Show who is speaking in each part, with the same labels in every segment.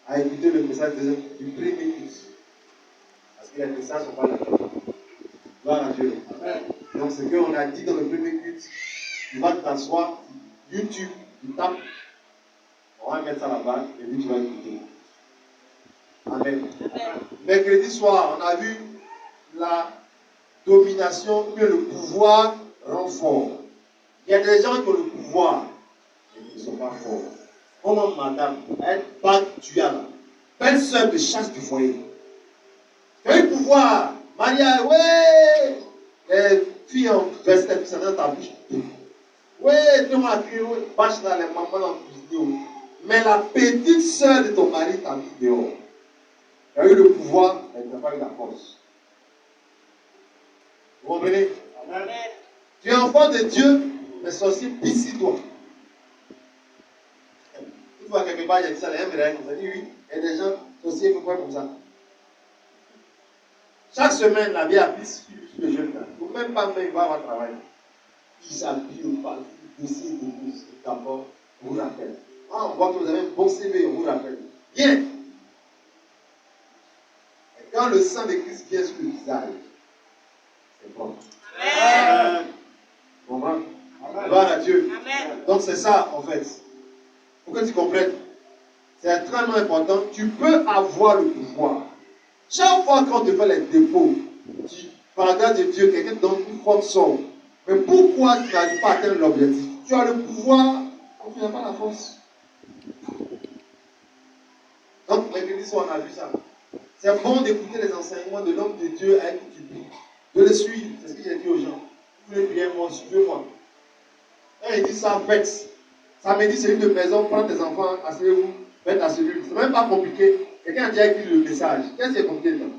Speaker 1: à écouter le message du premier culte. Parce que les messages ne sont pas d'accord. Gloire à Dieu. Amen. Donc ce qu'on a dit dans le premier culte, tu vas t'asseoir, YouTube, tu tapes, on va mettre ça là-bas, et puis tu vas écouter. Amen. Amen. Mercredi soir, on a vu la domination que le pouvoir rend fort. Il y a des gens qui ont le pouvoir, mais qui ne sont pas forts. Comment madame, elle bat tu as là. Belle sœur de chasse du foyer. Tu as eu le pouvoir. Maria, ouais! Les filles en veste, ça dans ta bouche. Ouais, tout le monde a crié, bâche là, les mamans dans cuisine. Mais la petite sœur de ton mari t'a mis dehors. Tu as eu le pouvoir, mais tu n'as pas eu la force. Vous comprenez? Amen. Tu es enfant de Dieu, mais sorcier pisse toi. Une fois quelque part, il y a dit ça, il y a un médaille comme ça. Il dit oui, il y a des gens, sorciers, il faut faire comme ça. Chaque semaine, la vie a pisse sur le jeune gars. Il ne faut même pas faire, il va avoir travail. Il s'habille, il parle, il décide de plus. D'abord, on vous rappelle. Ah, on voit que vous avez un bon CV, on vous rappelle. Bien. Et quand le sang de Christ vient sur le visage, c'est bon. Amen. Vous comprenez? Gloire à Dieu. Amen. Donc c'est ça en fait. Pour que tu comprennes. C'est extrêmement important. Tu peux avoir le pouvoir. Chaque fois qu'on te fait les dépôts, par la grâce de Dieu, quelqu'un te donne une forte somme. Mais pourquoi tu n'arrives pas à atteindre l'objectif? Tu as le pouvoir, mais tu n'as pas la force. Donc, mercredi soir, on a vu ça. C'est bon d'écouter les enseignements de l'homme de Dieu avec qui tu pries. De les suivre. C'est ce que j'ai dit aux gens. Vous voulez prier moi, suivez-moi. Quand il dit ça, faites. Ça me dit, c'est une maison, prends tes enfants, asseyez-vous, faites ta cellule. C'est même pas compliqué. Quelqu'un a déjà écrit le message. Qu'est-ce qui est compliqué dedans?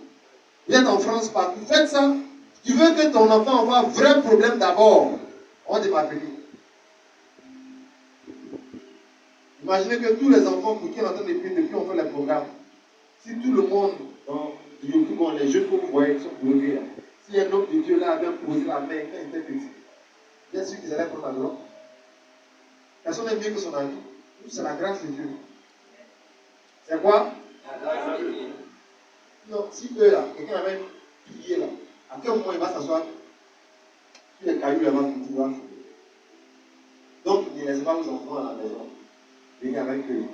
Speaker 1: Vous êtes en France, partout. Faites ça. Tu veux que ton enfant ait un vrai problème d'abord. On va t'appeler. Imaginez que tous les enfants pour qui on entend des prières depuis on fait les programmes. Si tout le monde dans YouTube, les jeunes que vous voyez sont bloqués. Si un homme de Dieu là avait posé la main quand il était petit, bien sûr qu'ils allaient prendre la drogue. Personne n'est mieux que son ami. C'est la grâce de Dieu. C'est quoi? La grâce de Dieu. Non, si eux là, quelqu'un avait prié là, à quel moment il va s'asseoir? Puis les cailloux là-bas, tu vois. Donc, ne laissez pas vos enfants à la maison. Venez avec eux.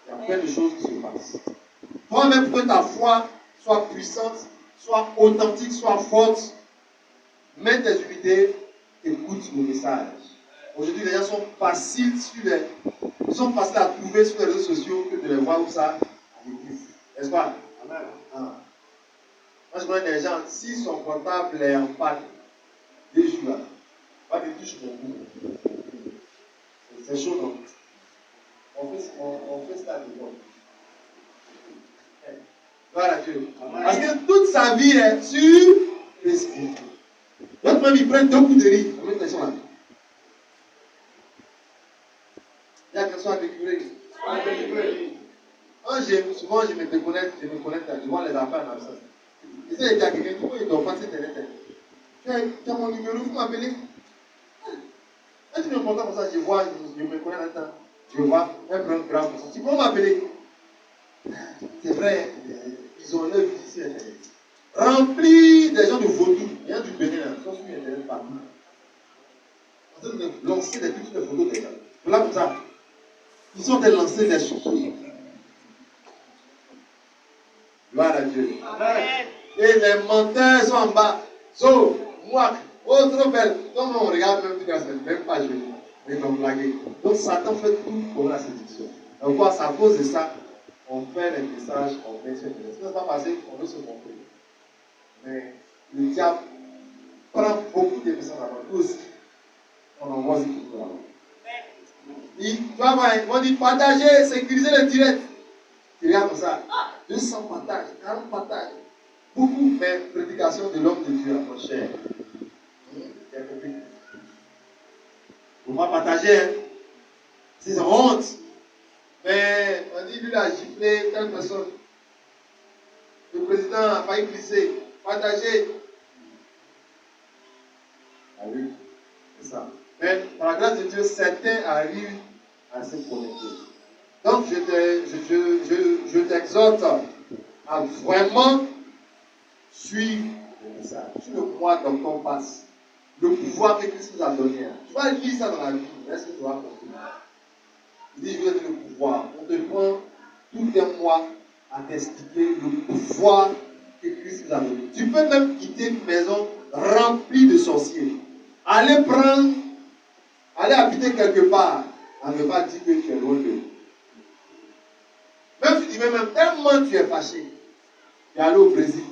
Speaker 1: Il y a plein de choses qui se passent. Toi-même, pour que ta foi soit puissante, soit authentique, soit forte, mets tes unités, écoute le message. Aujourd'hui, les gens sont faciles ils sont faciles à trouver sur les réseaux sociaux que de les voir où ça à l'église. N'est-ce pas? Amen. Ah. Moi, je connais des gens, si son portable est en panne, des jours là, pas de touche mon bout. C'est chaud, non? On fait ça dedans. Voilà Dieu. Parce que toute sa vie est sur Facebook. L'autre même, il prend 2 coups de riz. Combien de personnes là? Il y a quelque chose à découvrir. Souvent, je me déconnecte, je vois les affaires en absence. Et ça, il y a quelqu'un qui ne doit pas s'internet. Tu as mon numéro, il faut m'appeler. Quand tu me contactes comme ça, je vois, je me connais là-dedans. Je vois un problème grave comme ça. Tu peux m'appeler. C'est vrai, ils ont leur vie sur Internet. Remplis des gens de vaudou. Il y a du Bénin, ils sont sur Internet partout. En train de lancer des petites photos des gens. Voilà comme ça. Ils sont en train de lancer des choses. Gloire à Dieu. Amen. Et les menteurs sont en bas. So, moi, oh, trop belle. Donc, on regarde même tout ça, même pas joli. Mais ils vont blaguer. Donc, Satan fait tout pour la séduction. Donc, quoi, c'est à cause de ça, on fait les messages, on met sur Internet. Ce n'est pas passé, on veut se montrer. Mais le diable prend beaucoup de messages avant. Nous aussi, on envoie ce qu'il faut là-bas. Tu vas voir, on dit partager, sécuriser le direct. Tu regardes comme ça. 200 partages, 40 partages. Beaucoup, mais prédication de l'homme de Dieu à mon cher. Il ne faut pas partager. Hein. C'est une honte. Mais on dit, lui, il a giflé telle personne. Le président a failli glisser. Partager. Ah oui, c'est ça. Mais par la grâce de Dieu, certains arrivent à se connecter. Donc, je t'exhorte t'exhorte à vraiment suivre le message. Sur le mois d'octobre passe, le pouvoir que Christ nous a donné. Tu vas lire ça dans la Bible. Est-ce que tu vas comprendre? Il dit, je vous ai donné le pouvoir. On te prend tout un mois à t'expliquer le pouvoir que Christ nous a donné. Tu peux même quitter une maison remplie de sorciers. Aller habiter quelque part. On ne veut pas dire que tu es loin d'eux. Même si tu veux, même tellement tu es fâché, tu es allé au Brésil.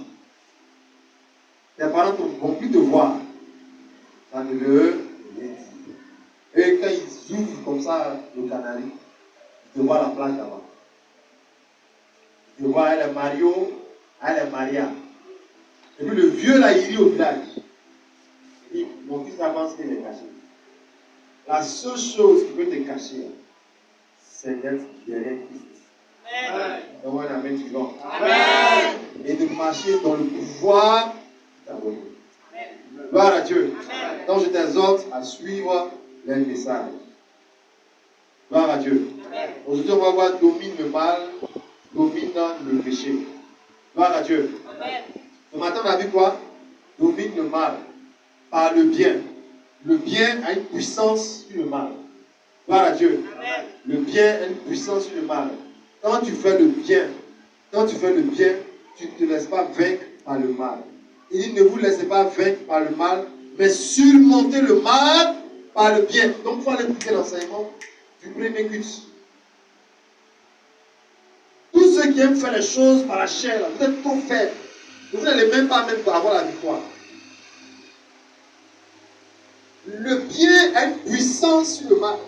Speaker 1: Tes parents ne vont plus te voir. Ça ne veut rien dire. Et quand ils ouvrent comme ça le Canari, ils te voient la plage là-bas. Ils te voient, elle est Mario, elle est Maria. Et puis le vieux là, il rit au village. Il dit, mon fils avance qu'il est caché. La seule chose qui peut te cacher, c'est d'être derrière Christ. Amen. Donc, un amen suivant. Amen. Et de marcher dans le pouvoir qui t'a donné. Gloire à Dieu. Amen. Donc, je t'exhorte à suivre les messages. Gloire à Dieu. Amen. Aujourd'hui, on va voir domine le mal, domine le péché. Gloire à Dieu. Amen. Ce matin, on a vu quoi? Domine le mal par le bien. Le bien a une puissance sur le mal. Gloire à Dieu. Amen. Le bien a une puissance sur le mal. Quand tu fais le bien, tu ne te laisses pas vaincre par le mal. Il dit, ne vous laissez pas vaincre par le mal, mais surmontez le mal par le bien. Donc, il faut aller écouter l'enseignement du premier culte. Tous ceux qui aiment faire les choses par la chair, vous êtes trop faibles. Vous n'allez même pas avoir la victoire. Le bien a une puissance sur le mal.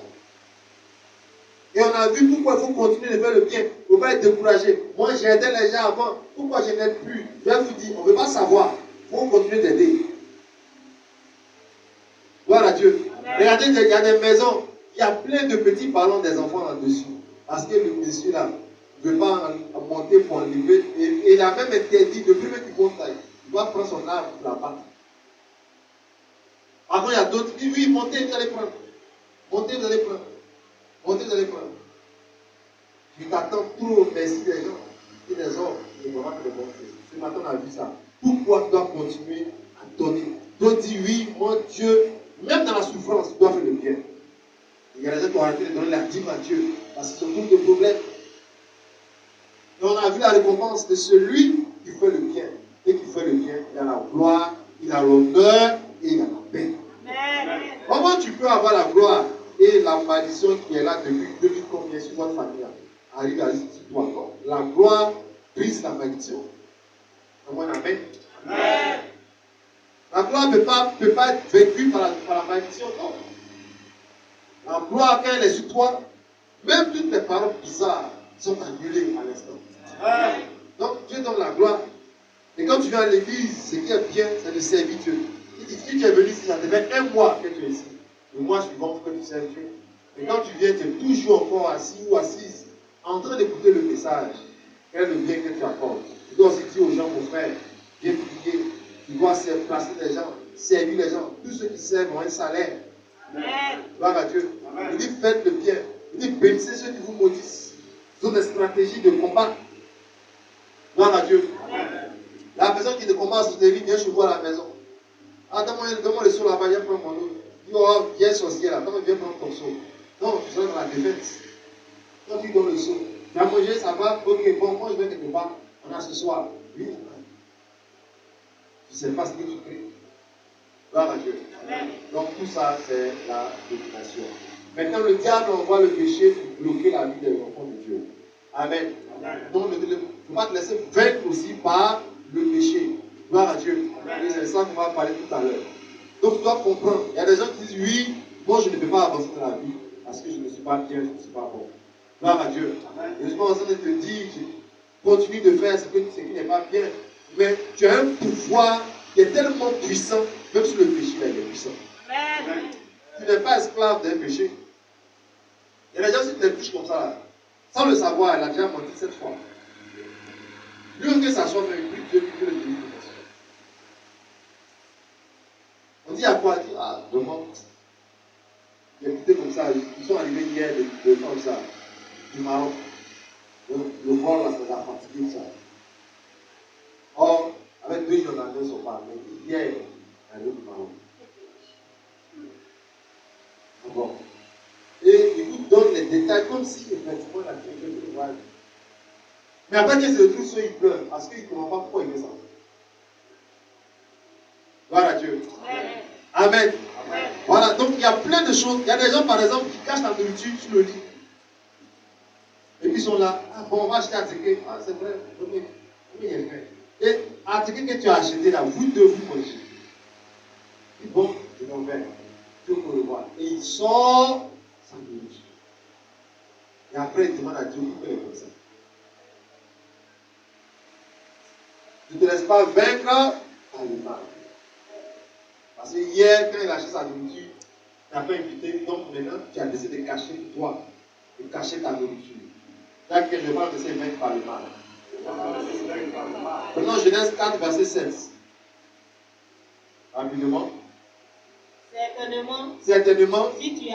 Speaker 1: Et on a vu pourquoi il faut continuer de faire le bien. Il ne faut pas être découragé. Moi, j'aidais les gens avant. Pourquoi je n'aide plus? Je vais vous dire, on ne veut pas savoir. Il faut continuer d'aider. Gloire à Dieu. Amen. Regardez, il y a des maisons. Il y a plein de petits ballons des enfants là-dessus. Parce que le monsieur là ne veut pas monter pour enlever. Et il a même interdit, depuis qu'il monte là, il doit prendre son arme pour la battre. Avant, il y a d'autres qui disent, oui, montez, vous allez prendre. Montez, vous allez prendre. Montez, vous allez prendre. Tu t'attends trop, merci des gens. Et des hommes, ils vont te montrer. Ce matin, on a vu ça. Pourquoi tu dois continuer à donner? Tu dois dire, oui, mon Dieu, même dans la souffrance, tu dois faire le bien. Il y a des gens qui ont arrêté de donner la dîme à Dieu parce qu'ils ont tous des problèmes. Et on a vu la récompense de celui qui fait le bien. Et qui fait le bien, il a la gloire, il a l'honneur et il a la paix. Amen. Comment tu peux avoir la gloire et la malédiction qui est là depuis 2000 combien sur votre famille arrive à sur toi encore? La gloire brise la malédiction. Amen. Amen. La gloire ne peut pas être vécue par la malédiction, non. La gloire, quand elle est sur toi, même toutes les paroles bizarres sont annulées à l'instant. Amen. Donc Dieu donne la gloire. Et quand tu viens à l'église, ce qui est bien, c'est de servir Dieu. Si tu es venu ici, ça te fait un mois que tu es ici. Le mois suivant, il faut que tu serves Dieu. Et quand tu viens, tu es toujours encore assis ou assise, en train d'écouter le message. Quel est le bien que tu apportes? Tu dois aussi dire aux gens, mon frère, viens prier. Tu dois placer les gens, servir les gens. Tous ceux qui servent ont un salaire. Gloire à Dieu. Amen. Il dit, faites le bien. Il dit, bénissez ceux qui vous maudissent. Ils ont des stratégies de combat. Gloire à Dieu. Amen. La personne qui te combat sur tes vies, viens chez moi à la maison. Ah, donne-moi le seau là-bas, viens prendre mon eau. Dis, oh, viens sorcier là, viens prendre ton seau. Non, tu seras dans la défaite. Quand tu donnes le seau, tu as mangé, ça va, ok, bon, moi je vais quelque part, on a ce soir. Oui, tu ne sais pas ce que tu crées. Gloire à Dieu. Amen. Donc tout ça, c'est la domination. Maintenant, le diable envoie le péché pour bloquer la vie des enfants de Dieu. Amen. Amen. Donc, il ne faut pas te laisser vaincre aussi par le péché. Gloire à Dieu. Amen. Et c'est ça qu'on va parler tout à l'heure. Donc, tu dois comprendre. Il y a des gens qui disent, oui, moi je ne peux pas avancer dans la vie parce que je ne suis pas bien, je ne suis pas bon. Gloire à Dieu. Amen. Je suis pas en train de te dire, continue de faire ce qui n'est pas bien. Mais tu as un pouvoir qui est tellement puissant, même si le péché là, il est puissant. Amen. Tu n'es pas esclave d'un péché. Il y a des gens qui te touchent comme ça, là. Sans le savoir, elle a déjà menti 7 fois. Lui, que ça soit fait, lui, Dieu lui le délivre. On dit à quoi? On dit, ah, demande. Il y a écouté comme ça, ils sont arrivés hier de comme ça, du Maroc. Le vol, là, ça les a fatigués. avec son partenaire. Hier, elle est parole. Bon. Et il vous donne les détails comme si effectivement la fille était une voile. Mais après qu'il se retrouve seul, il pleure parce qu'il ne comprend pas pourquoi il fait ça. Gloire à Dieu. Amen. Amen. Voilà, donc il y a plein de choses. Il y a des gens, par exemple, qui cachent la nourriture sur le lit. Et puis ils sont là. Ah bon, on va acheter un ticket. Ah, c'est vrai. Oui, il est vrai. Et un ticket que tu as acheté là, vous deux, vous mangez. Et bon, je vais en faire. Dieu peut le voir. Et il sort sans nourriture. Et après, il demande à Dieu pourquoi il est comme ça. Tu ne te laisses pas vaincre par le mal. Parce que hier, quand il a acheté sa nourriture, tu n'as pas invité, donc maintenant, tu as décidé de cacher toi, de cacher ta nourriture. C'est-à-dire que je parle de ces vaincre par le mal. Maintenant, Genèse 4, verset 7. Rapidement. Certainement, si tu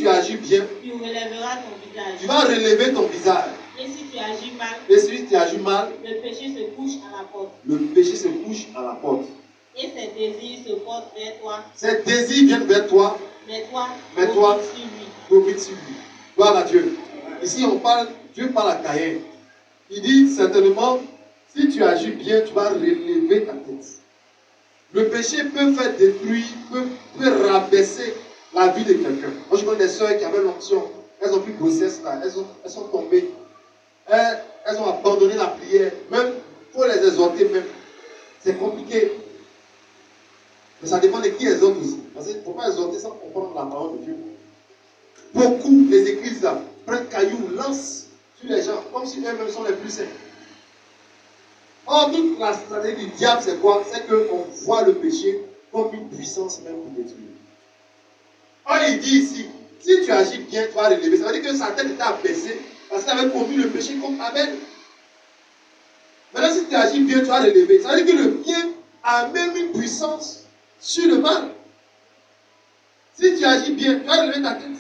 Speaker 1: agis bien, tu relèveras ton visage. Tu vas relever ton visage. Et si tu agis mal, le péché se couche à la porte. Le péché se couche à la porte. Et ses désirs se portent vers toi. Ses désirs viennent vers toi. Mais toi, domine sur lui. Gloire à Dieu. Ici, Dieu parle à Caïn. Il dit certainement, si tu agis bien, tu vas relever ta tête. Le péché peut faire détruire, peut rabaisser la vie de quelqu'un. Moi, je connais des soeurs qui avaient l'onction. Elles ont plus grossesse là. Elles sont tombées. Elles ont abandonné la prière. Même, il faut les exhorter même. C'est compliqué. Mais ça dépend de qui exhorte aussi. Parce qu'il ne faut pas exhorter sans comprendre la parole de Dieu. Beaucoup, les églises là, prennent cailloux, lancent sur les gens, comme si eux-mêmes sont les plus saints. Or, toute la stratégie du diable, c'est quoi? C'est qu'on voit le péché comme une puissance même pour détruire. Or, il dit ici, si tu agis bien, tu vas relever. Ça veut dire que sa tête était abaissée parce qu'il avait commis le péché comme Abel. Maintenant, si tu agis bien, tu vas relever. Ça veut dire que le bien a même une puissance sur le mal. Si tu agis bien, tu vas relever ta tête.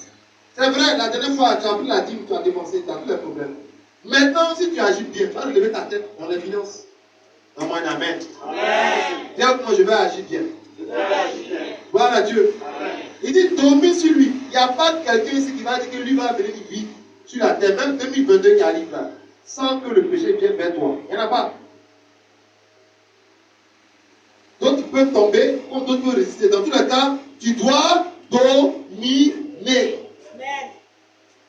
Speaker 1: C'est vrai, la dernière fois, tu as pris la dîme, tu as dépensé, tu as tous les problèmes. Maintenant, si tu agis bien, tu vas relever ta tête dans les finances. Donne-moi un amen. Dis moi, je vais agir bien. Gloire à Dieu. Amen. Il dit, domine sur lui. Il n'y a pas quelqu'un ici qui va dire que lui va venir vivre sur la terre, même 2022 qui arrive là, sans que le péché vienne vers toi. Il n'y en a pas. D'autres peuvent tomber, comme d'autres peuvent résister. Dans tous les cas, tu dois dominer.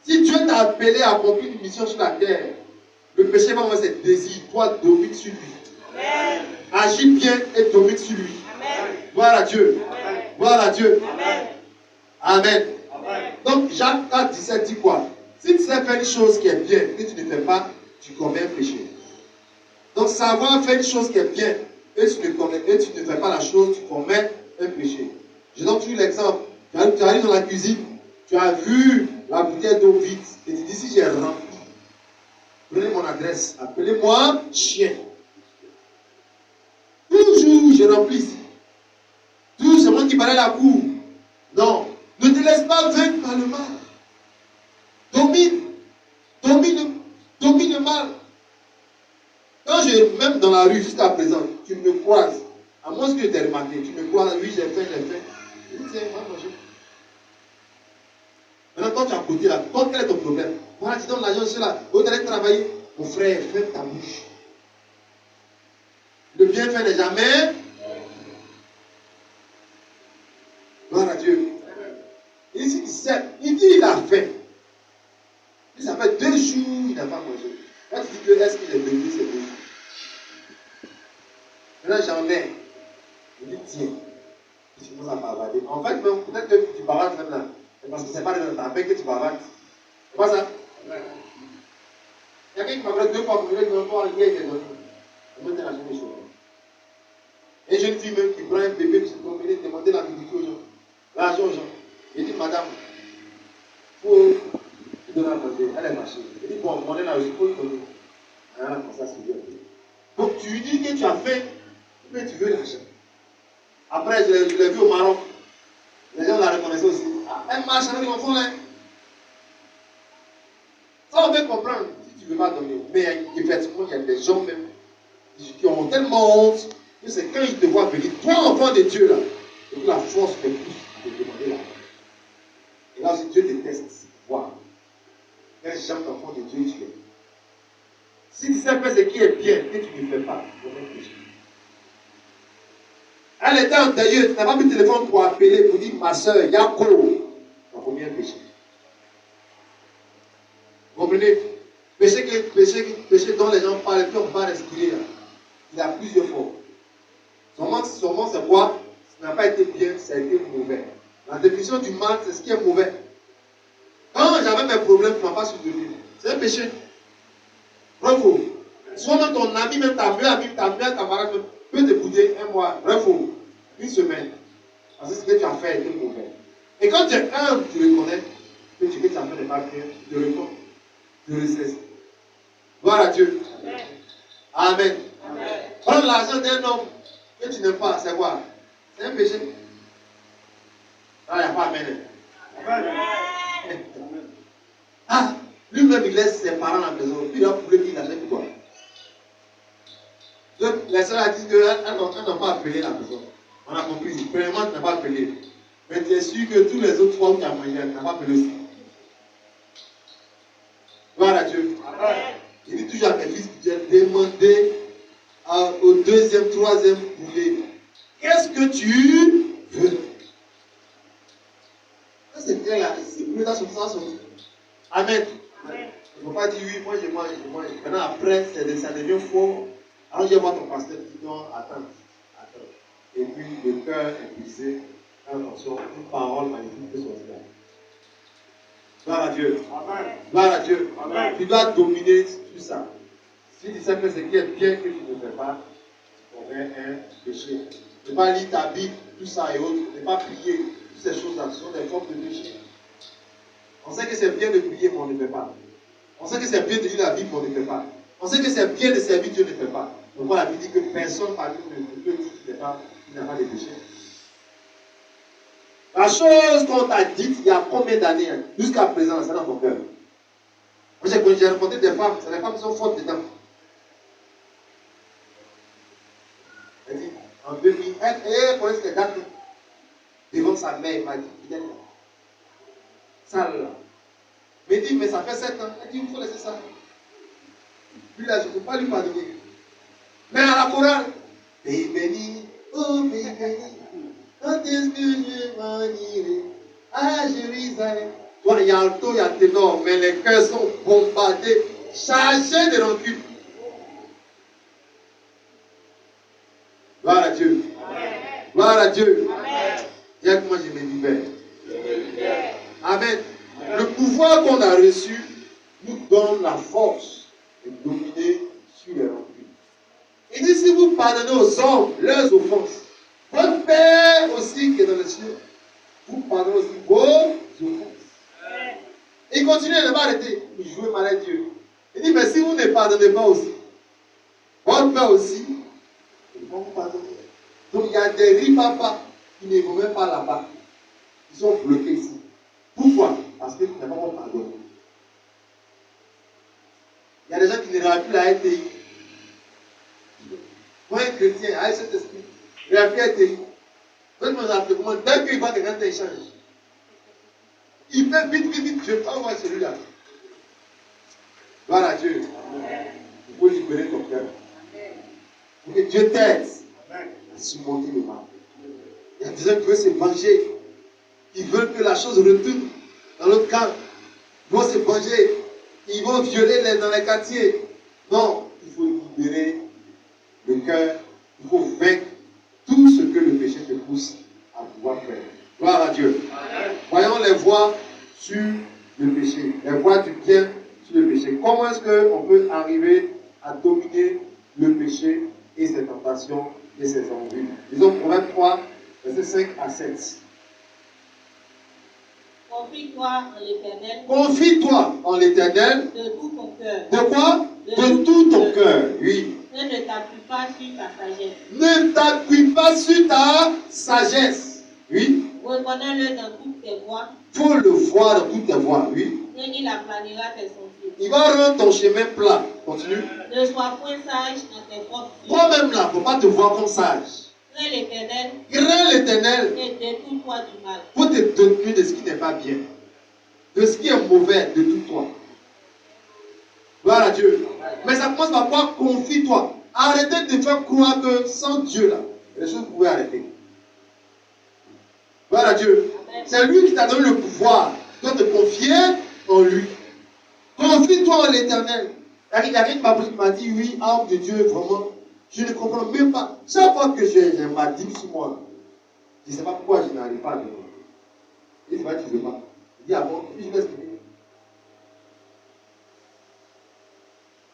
Speaker 1: Si Dieu t'a appelé à accomplir une mission sur la terre, le péché va avoir ses désirs. Toi, domine sur lui. Amen. Agis bien et domine sur lui. Amen. Gloire à Dieu. Amen. Gloire à Dieu. Amen. Amen. Amen. Donc, Jacques 4, 17 dit quoi? Si tu sais faire une chose qui est bien, que tu ne fais pas, tu commets un péché. Donc, savoir faire une chose qui est bien, et tu ne fais pas la chose, tu commets un péché. Je donne toujours l'exemple. Tu arrives dans la cuisine, tu as vu la bouteille d'eau vide, et tu dis, si j'ai rempli, prenez mon adresse, appelez-moi chien. Toujours, je remplis ici. Toujours, c'est moi qui balaye la cour. Non, ne te laisse pas vaincre par le mal. Domine le mal. Quand même dans la rue, jusqu'à présent, tu me croises, à moins que tu aies remarqué, tu me croises, oui, j'ai fait. Je dis, tiens, va manger. Maintenant, toi, tu es à côté là, toi, quel est ton problème? Voilà, tu donnes l'argent, cela, au d'aller travailler. Mon frère, ferme ta bouche. Le bienfait n'est jamais. Gloire à Dieu. Il dit il a faim. Ça fait 2 jours, il n'a pas mangé. Quand tu dis que est-ce qu'il est béni, c'est 2 jours. Maintenant j'en ai. Il dit tiens. Tu commences à bavarder. En fait, même, peut-être que tu bavardes même là. C'est parce que c'est pas dans ta paix que tu bavardes. C'est pas ça? Il y a quelqu'un qui m'a fait 2 fois pour venir dans toi, il est donné. On va te lâcher des choses. Et jeune fille même qui prend un bébé pour se promener, demander la nourriture aux gens. L'argent aux gens. Il dit, madame, il faut donner à manger. Elle est marchée. Il dit, bon, on est là aussi, il faut lui donner. Elle a commencé à se dire. Donc tu lui dis que tu as faim, mais tu veux l'argent. Après, je l'ai vu au Maroc. Les gens la reconnaissaient aussi. Elle marche avec l'enfant là. Ça, on peut comprendre si tu ne veux pas donner. Mais effectivement, il y a des gens même qui ont tellement honte. Que c'est quand il te voit venir, toi, enfant de Dieu, là, et que la force te pousse à te demander la paix. Et là aussi, Dieu te teste. Wow. Quel genre d'enfant de Dieu tu es. Si tu sais faire ce qui est bien, que tu ne fais pas, tu vas pécher. À l'état antérieur, tu n'as pas mis le téléphone pour appeler, pour dire ma soeur, Yako, tu as combien péché? Vous comprenez? Péché dont les gens parlent, puis on va respirer. Il y a plusieurs formes. Seulement c'est quoi? Ce n'a pas été bien, ça a été mauvais. La définition du mal, c'est ce qui est mauvais. Quand j'avais mes problèmes, tu ne m'as pas soutenu. C'est un péché. Bravo. Soit même ton ami, même ta meilleure amie, ta meilleure camarade peut te bouder un mois. Bravo. Une semaine. Parce que ce que tu as fait était mauvais. Et quand tu es humble, tu reconnais que ce que tu as fait n'est pas bien. Tu le reconnais. Tu le cesses. Gloire à Dieu. Amen. Amen. Prendre l'argent d'un homme que tu n'aimes pas, c'est quoi? C'est un péché. Là, il n'y a pas amen. Amen. Ah, lui-même, il laisse ses parents à la maison. Puis il a voulu qu'il achète quoi? Donc, la sœur a dit qu'elle n'a pas appelé la maison. On a compris. Premièrement, tu n'as pas appelé. Mais tu es sûr que tous les autres fois où tu as mangé, tu n'as pas appelé aussi. Gloire à Dieu. Amen. Je dis toujours à mes fils, demandez au deuxième, troisième boulet. Qu'est-ce que tu veux? Ça c'est clair là. Si vous voulez dans son sens, amen. Amen. Il ne faut pas dire oui, moi je mange. Maintenant après, ça devient faux. Alors je vais voir ton pasteur, dis non, attends. Et puis le cœur est brisé. Attention, une parole magnifique peut sortir. Gloire à Dieu. Amen. Gloire à Dieu. Amen. Tu dois dominer tout ça. Si tu sais que ce qui est bien que tu ne fais pas, tu commets un péché. Ne pas lire ta Bible, tout ça et autres. Ne pas prier. Toutes ces choses-là sont des formes de péché. On sait que c'est bien de prier, mais on ne fait pas. On sait que c'est bien de lire la Bible, mais on ne fait pas. On sait que c'est bien de servir Dieu, ne fait pas. Donc la Bible dit que personne parmi nous ne peut dire qu'il n'a pas de péché. La chose qu'on t'a dite il y a combien d'années, jusqu'à présent, c'est dans ton cœur. Moi, j'ai rencontré des femmes, c'est les femmes qui sont fortes dedans. Elle dit, en 2000, elle connaît ces dates devant sa mère, elle m'a dit, il est là. Sale là. Elle dit, mais ça fait 7 ans. Elle dit, il faut laisser ça. Lui là, je ne peux pas lui pardonner. Mais à la chorale, pays béni, oh pays béni. Quand est-ce que je m'en irai à Jérusalem? Toi, il y a alto, il y a ténor, mais les cœurs sont bombardés, chargés de rancune. Gloire à Dieu. Amen. Gloire à Dieu. Dis que moi je me libère. Amen. Amen. Le pouvoir qu'on a reçu nous donne la force de dominer sur les rancunes. Il dit si vous pardonnez aux hommes leurs offenses, votre Père aussi qui est dans les cieux, vous pardonnez aussi vos offenses. Et il continue à ne pas arrêter. Il joue mal à Dieu. Il dit, mais si vous ne pardonnez pas aussi, votre Père aussi, il va vous pardonner. Donc il y a des ripapas qui ne vont même pas là-bas. Ils sont bloqués ici. Pourquoi? Parce que tu n'as pas pardonné. Il y a des gens qui ne regardent plus la RTI. Quand un chrétien a cet esprit, il a plus RTI. Dès qu'il voit quelqu'un t'échange, il fait vite, je peux envoyer celui-là. Gloire à Dieu. Il faut libérer ton cœur. Pour que Dieu t'aide à surmonter le mal. Il y a des gens qui veulent se venger. Ils veulent que la chose retourne dans l'autre camp. Ils vont se venger. Ils vont violer dans les quartiers. Non, il faut libérer le cœur. Il faut vaincre tout ce que le péché te pousse à pouvoir faire. Gloire à Dieu. Amen. Voyons les voies sur le péché. Les voies du bien sur le péché. Comment est-ce qu'on peut arriver à dominer le péché et ses tentations et ses envies? Disons Proverbe 3, versets 5 à 7.
Speaker 2: Confie-toi en l'Éternel.
Speaker 1: Confie-toi en l'Éternel.
Speaker 2: De tout ton cœur.
Speaker 1: De quoi? De tout ton cœur. Oui.
Speaker 2: Et ne t'appuie pas sur ta sagesse.
Speaker 1: Ne t'appuie pas sur ta sagesse. Oui.
Speaker 2: Reconnais-le dans toutes tes voies.
Speaker 1: Il faut le voir dans toutes tes voies. Oui.
Speaker 2: et il aplanira tes sentiers.
Speaker 1: Il va rendre ton chemin plat. Continue.
Speaker 2: Ne sois point sage en tes propres yeux.
Speaker 1: Toi-même là, il ne faut pas te voir comme sage.
Speaker 2: Crains l'Éternel
Speaker 1: Crains l'Éternel
Speaker 2: et détourne-toi du mal.
Speaker 1: pour te détourner de ce qui n'est pas bien, de ce qui est mauvais, de tout toi. Gloire à Dieu. Mais ça commence par quoi? Confie-toi. Arrêtez de faire croire que sans Dieu là, les choses pouvaient arrêter. Gloire à Dieu. C'est lui qui t'a donné le pouvoir. Tu dois te confier en lui. Confie-toi en l'Éternel. Il y a quelqu'un qui m'a dit, oui, âme de Dieu, vraiment, je ne comprends même pas. Chaque fois que j'ai ma dîme sur moi, je ne sais pas pourquoi je n'arrive pas à donner. Il dit, tu ne veux pas. Il dit, ah bon, puis je vais expliquer.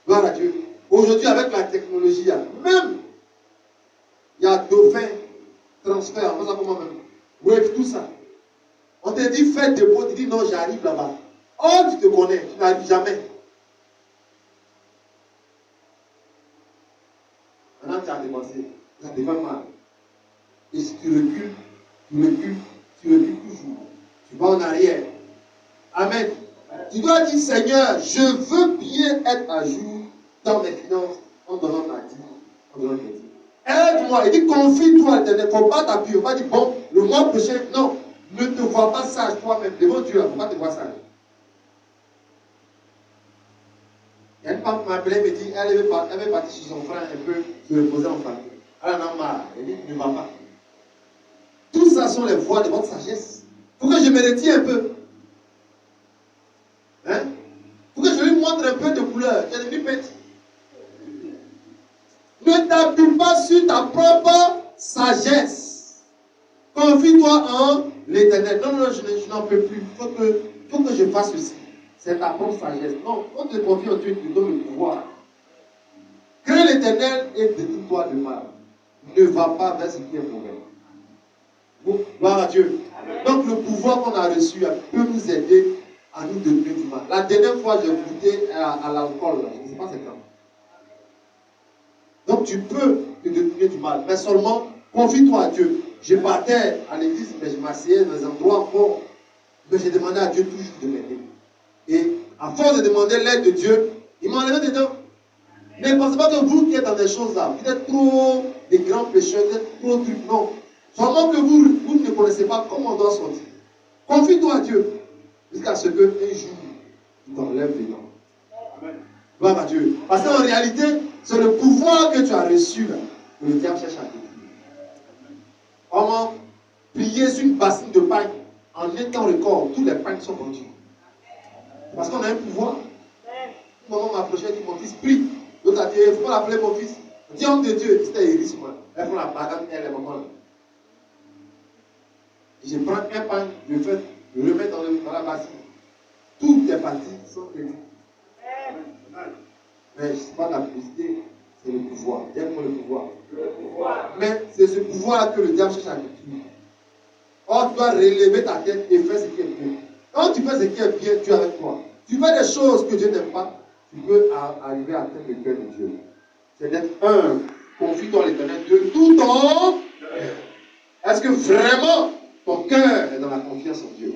Speaker 1: Gloire à Dieu. Aujourd'hui, avec la technologie, même, il y a dauphin, transfert, on ça comment même, wave, tout ça. On te dit, fais dépôt, tu dis, non, j'arrive là-bas. Oh, tu te connais, tu n'arrives jamais. Maintenant, tu as dépensé, ça te fait mal. Et si tu recules, tu recules toujours. Tu vas en arrière. Amen. Tu dois dire, Seigneur, je veux bien être à jour dans mes finances en donnant ma dîme, en donnant mes dîmes. Aide-moi. Il dit, confie-toi à l'Éternel. Il ne faut pas t'appuyer. Il ne faut pas dire, bon, le mois prochain, non. Ne te vois pas sage toi-même. Devant Dieu, il ne faut pas te voir sage. Il y a une femme qui m'a appelé et me dit, elle veut partir chez son frère un peu, se reposer en famille. Elle en a marre. Elle dit, ne va pas. Tout ça sont les voies de votre sagesse. Il faut que je me retire un peu. Hein? Il faut que je lui montre un peu de couleur. Elle est devenue petite. Ne t'appuie pas sur ta propre sagesse. Confie-toi en l'Éternel. Non, non, je n'en peux plus. Il faut que je fasse ceci. C'est ta propre sagesse. Non, on te confie en Dieu, tu te donne le pouvoir. Crains l'Éternel et détourne-toi du mal. Ne va pas vers ce qui est mauvais. Bon, gloire à Dieu. Amen. Donc le pouvoir qu'on a reçu peut nous aider à nous détourner du mal. La dernière fois, j'ai goûté à l'alcool. Je ne sais pas c'est quand. Donc tu peux te détourner du mal. Mais seulement, confie-toi à Dieu. Je partais à l'église, mais je m'asseyais dans un endroit encore. Mais j'ai demandé à Dieu toujours de m'aider. Et à force de demander l'aide de Dieu, il m'a enlevé dedans. Ne pensez pas que vous qui êtes dans des choses là, vous êtes trop des grands pécheurs, vous êtes trop trucs. Non. Seulement que vous ne connaissez pas comment on doit sortir. Confie-toi à Dieu. Jusqu'à ce qu'un jour, il t'enlève dedans. Amen. Gloire à Dieu. Parce qu'en réalité, c'est le pouvoir que tu as reçu là, que le diable cherche à détruire. Comment plier sur une bassine de pain en un temps record, tous les pains sont vendus. Parce qu'on a un pouvoir. Maman m'approchait et dit, mon fils, prie. L'autre a dit, il ne faut pas l'appeler mon fils. Dis homme de Dieu, c'était Iris, moi. Elle prend la bagarre, elle est maman. Je prends un pain, je le remets dans la bassine. Toutes les parties sont crédibles. Mais ce n'est pas la publicité, c'est le pouvoir. Dites-moi le pouvoir. Mais c'est ce pouvoir que le diable cherche à détruire. Or, tu dois relever ta tête et faire ce qui est bien. Quand tu fais ce qui est bien, Dieu est avec toi. Tu fais des choses que Dieu n'aime pas, tu peux arriver à atteindre le cœur de Dieu. C'est d'être humble. Confie-toi à l'Éternel de tout ton cœur. Est-ce que vraiment ton cœur est dans la confiance en Dieu?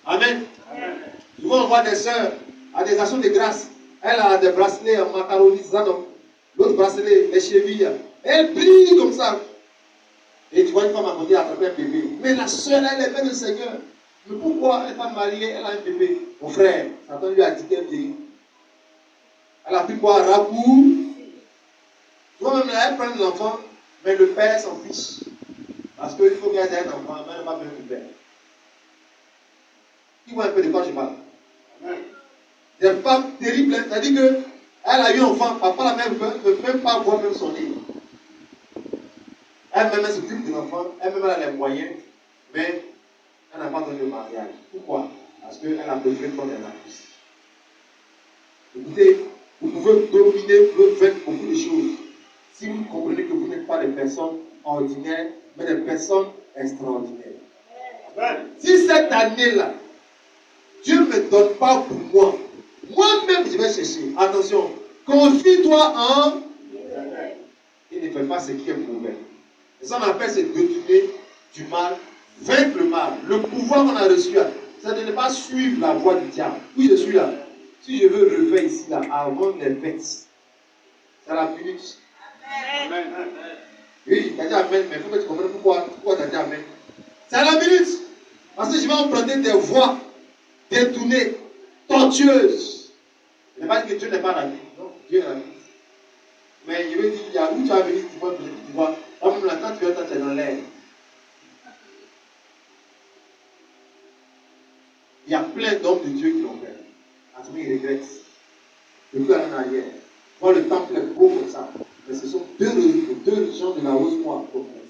Speaker 1: Amen. Souvent on voit des sœurs à des actions de grâce. Elle a des bracelets en macaroni, ça non. L'autre bracelet, les chevilles. Elle brille comme ça. Et tu vois une femme à côté attraper un bébé. Mais la sœur, elle est belle le Seigneur. Mais pourquoi elle n'est pas mariée, elle a un bébé? Mon frère, Satan lui a dit qu'elle vieillit. Elle a pris quoi? Ragout. Toi-même, elle prend l'enfant, mais le père s'en fiche. Parce qu'il faut qu'elle ait un enfant, mais elle n'a pas besoin du père. Qui voit un peu de quoi je parle? Des femmes terribles, c'est-à-dire qu'elle a eu un enfant, papa la même ne peut même pas voir même son nez. Elle-même, elle s'occupe de l'enfant, elle-même, elle a les moyens, mais elle n'a pas donné le mariage. Pourquoi? Parce qu'elle a besoin comme un artiste. Écoutez, vous pouvez dominer, vous pouvez faire beaucoup de choses. Si vous comprenez que vous n'êtes pas des personnes ordinaires, mais des personnes extraordinaires. Si cette année-là, Dieu ne me donne pas pour moi, moi-même je vais chercher. Attention, confie-toi en il ne fait pas ce qui est mauvais. Et ça on appelle se détourner du mal vaincre le mal. Le pouvoir qu'on a reçu, c'est de ne pas suivre la voie du diable. Oui, je suis là. Si je veux refaire ici, là, avant les fêtes, c'est la minute.
Speaker 2: Amen.
Speaker 1: Oui, tu as dit Amen, mais il faut que tu comprennes pourquoi tu as dit Amen. C'est à la minute. Parce que je vais emprunter des voies détournées, tortueuses. Je ne vais pas dire que Dieu n'est pas la vie. Non, Dieu est la vie. Mais je veux dire, il y a où tu vas venir, tu vois, comme là, quand tu es dans l'air. Il y a plein d'hommes de Dieu qui l'ont fait. Après, ils regrettent. Le plus en arrière. Moi, le temple est beau comme ça. Mais ce sont deux gens de la rose noire pour faire.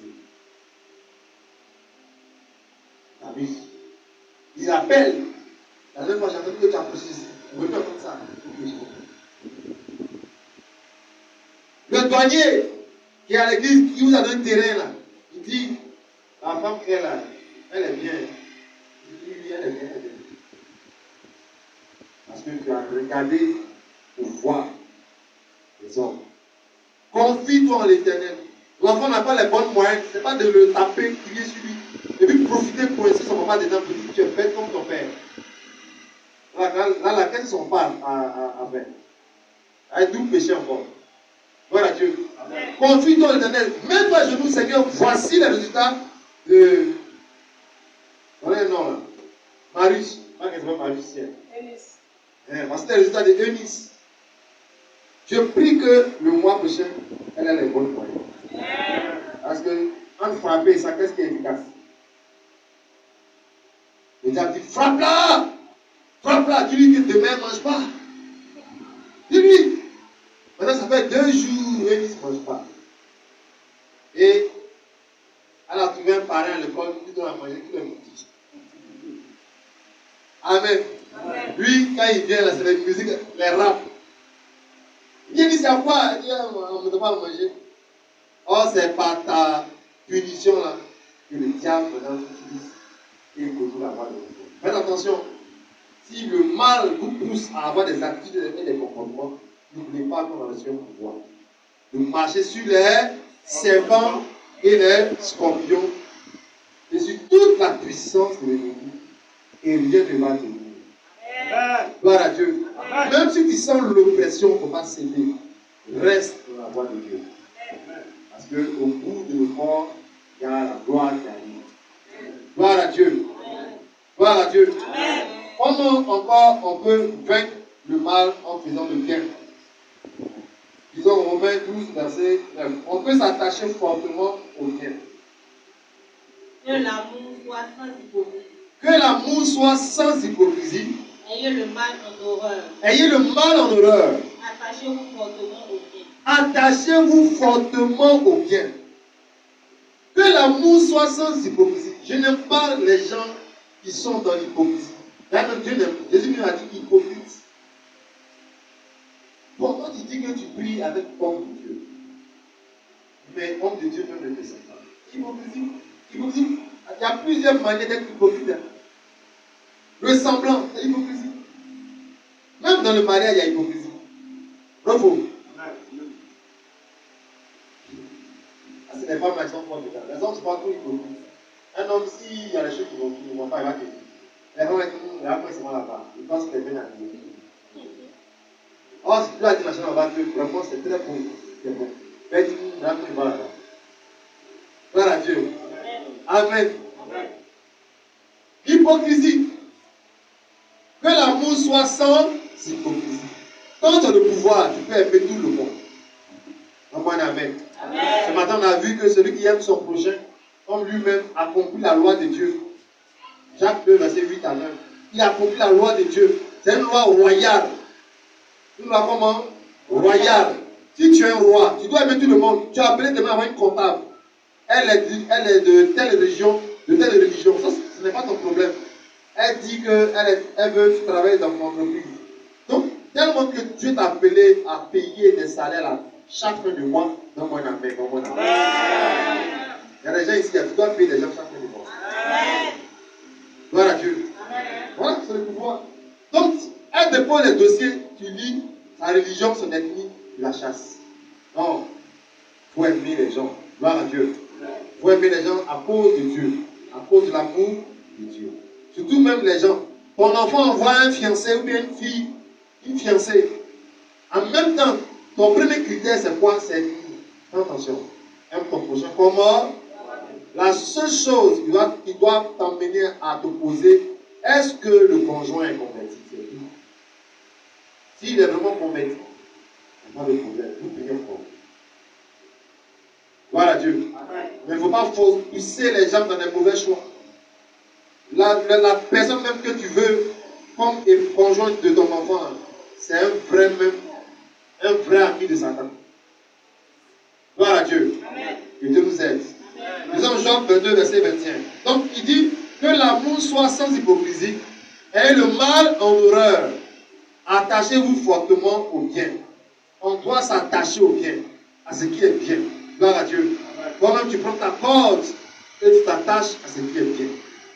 Speaker 1: La vie. Ils appellent. La dernière fois, j'ai entendu que tu as posé ici. On ne veut pas comme ça. Le douanier qui est à l'église, qui vous a donné un terrain là, il dit, la femme qui est là, elle est bien. Il dit, oui, elle est bien, elle est bien. Parce que tu as regardé pour voir les hommes. Confie-toi en l'Éternel. L'enfant n'a pas les bonnes moyens. Ce n'est pas de le taper, crier sur lui. Et puis profiter pour essayer son papa dedans pour dire que tu es bête comme ton père. Là, qu'est-ce qu'ils sont pas à faire? Avec double péché encore. Voilà Dieu. Confie-toi en l'Éternel. Mets-toi à genoux, Seigneur. Voici les résultats de. Voilà un nom là. Marius. Pas qu'elle s'appelle Marius. Voici les résultats de Eunice. Je prie que le mois prochain, elle ait les bonnes moyens. Parce que, en frapper, ça, qu'est-ce qui est efficace? Il a dit, frappe-la! Frappe-la! Dis-lui que demain, ne mange pas. Dis-lui! Maintenant, ça fait 2 jours, et il ne mange pas. Et elle a trouvé un parent à l'école qui doit manger tout le monde. Amen. Amen. Lui, quand il vient là, c'est la musique, les rap. Il dit, c'est à quoi? Il dit, on ne peut pas manger. Oh, c'est par ta punition là que le diable maintenant utilise et contrôle la voie de Dieu. Faites attention. Si le mal vous pousse à avoir des attitudes et des comportements, n'oubliez pas qu'on a reçu un pouvoir. De marcher sur les serpents et les scorpions et sur toute la puissance de l'ennemi. Et rien ne va tenir. Gloire à Dieu. Amen. Même si tu sens l'oppression, il ne faut pas céder. Reste dans la voie de Dieu. Parce qu'au bout de l'effort, il y a la gloire qui arrive. Gloire à Dieu. Gloire à Dieu. Amen. Comment encore on peut vaincre le mal en faisant le bien? Disons Romains 12, verset 9. On peut s'attacher fortement au bien.
Speaker 2: Que l'amour soit sans hypocrisie.
Speaker 1: Que l'amour soit sans hypocrisie.
Speaker 2: Ayez le mal en horreur.
Speaker 1: Ayez le mal en horreur.
Speaker 2: Attachez-vous fortement au bien.
Speaker 1: Attachez-vous fortement au bien. Que l'amour soit sans hypocrisie. Je n'aime pas les gens qui sont dans l'hypocrisie. Jésus nous a dit hypocrite. Pourquoi tu dis que tu pries avec homme de Dieu? Mais homme de Dieu même ne te sait pas. Hypocrisie. Hypocrisie. Il y a plusieurs manières d'être hypocrite. Le semblant, c'est l'hypocrisie. Même dans le mariage, il y a hypocrisie. Bravo. C'est les femmes qui sont fortes. Les hommes ne sont pas trop hypocrites. Un homme, s'il y a des choses qui ne vont pas, il va te dire. Les femmes, ils sont là-bas. Ils pensent que c'est bien habillé. Or, si tu as dit machin là-bas, vraiment c'est très bon. C'est bon. Mais dis, il va là-bas. Gloire à Dieu. Amen. Amen. Hypocrisie. Que l'amour soit sans hypocrisie. Quand tu as le pouvoir, tu peux aimer tout le monde. Amen. Amen. Ce matin, on a vu que celui qui aime son prochain, comme lui-même, accomplit la loi de Dieu. Jacques 2, verset 8 à 9. Il accomplit la loi de Dieu. C'est une loi royale. Une loi comment? Royale. Si tu es un roi, tu dois aimer tout le monde. Tu as appelé demain à une comptable. Elle est de telle religion, Ça, ce n'est pas ton problème. Elle dit qu'elle veut travailler dans mon entreprise. Donc, tellement que Dieu t'a appelé à payer des salaires là, chaque fin de mois, donne-moi un amen, donne-moi un amen. Il y a des gens ici, tu dois payer des gens chaque fin de mois. Amen. Gloire à Dieu. Amen. Voilà, c'est le pouvoir. Donc, elle dépose les dossiers, tu lis sa religion, son ethnie, tu la chasses. Non, il faut aimer les gens. Gloire à Dieu. Il faut aimer les gens à cause de Dieu. à cause de l'amour de Dieu. Surtout même les gens. Ton enfant envoie un fiancé ou bien une fille, une fiancée. En même temps, ton premier critère, c'est quoi? C'est fais attention. Aime ton prochain. Comment? La seule chose qui doit t'emmener à te poser, est-ce que le conjoint est converti? C'est tout. S'il est vraiment converti, il n'y a pas de problème. Vous payez fort. Voilà Dieu. Mais il ne faut pas pousser les gens dans des mauvais choix. La personne même que tu veux comme conjointe de ton enfant, c'est un vrai ami de Satan. Gloire à Dieu. Amen. Que Dieu nous aide. Nous sommes Jean 22, verset 21. Donc il dit que l'amour soit sans hypocrisie et le mal en horreur. Attachez-vous fortement au bien. On doit s'attacher au bien, à ce qui est bien. Gloire à Dieu. Toi-même tu prends ta corde et tu t'attaches à ce qui est bien.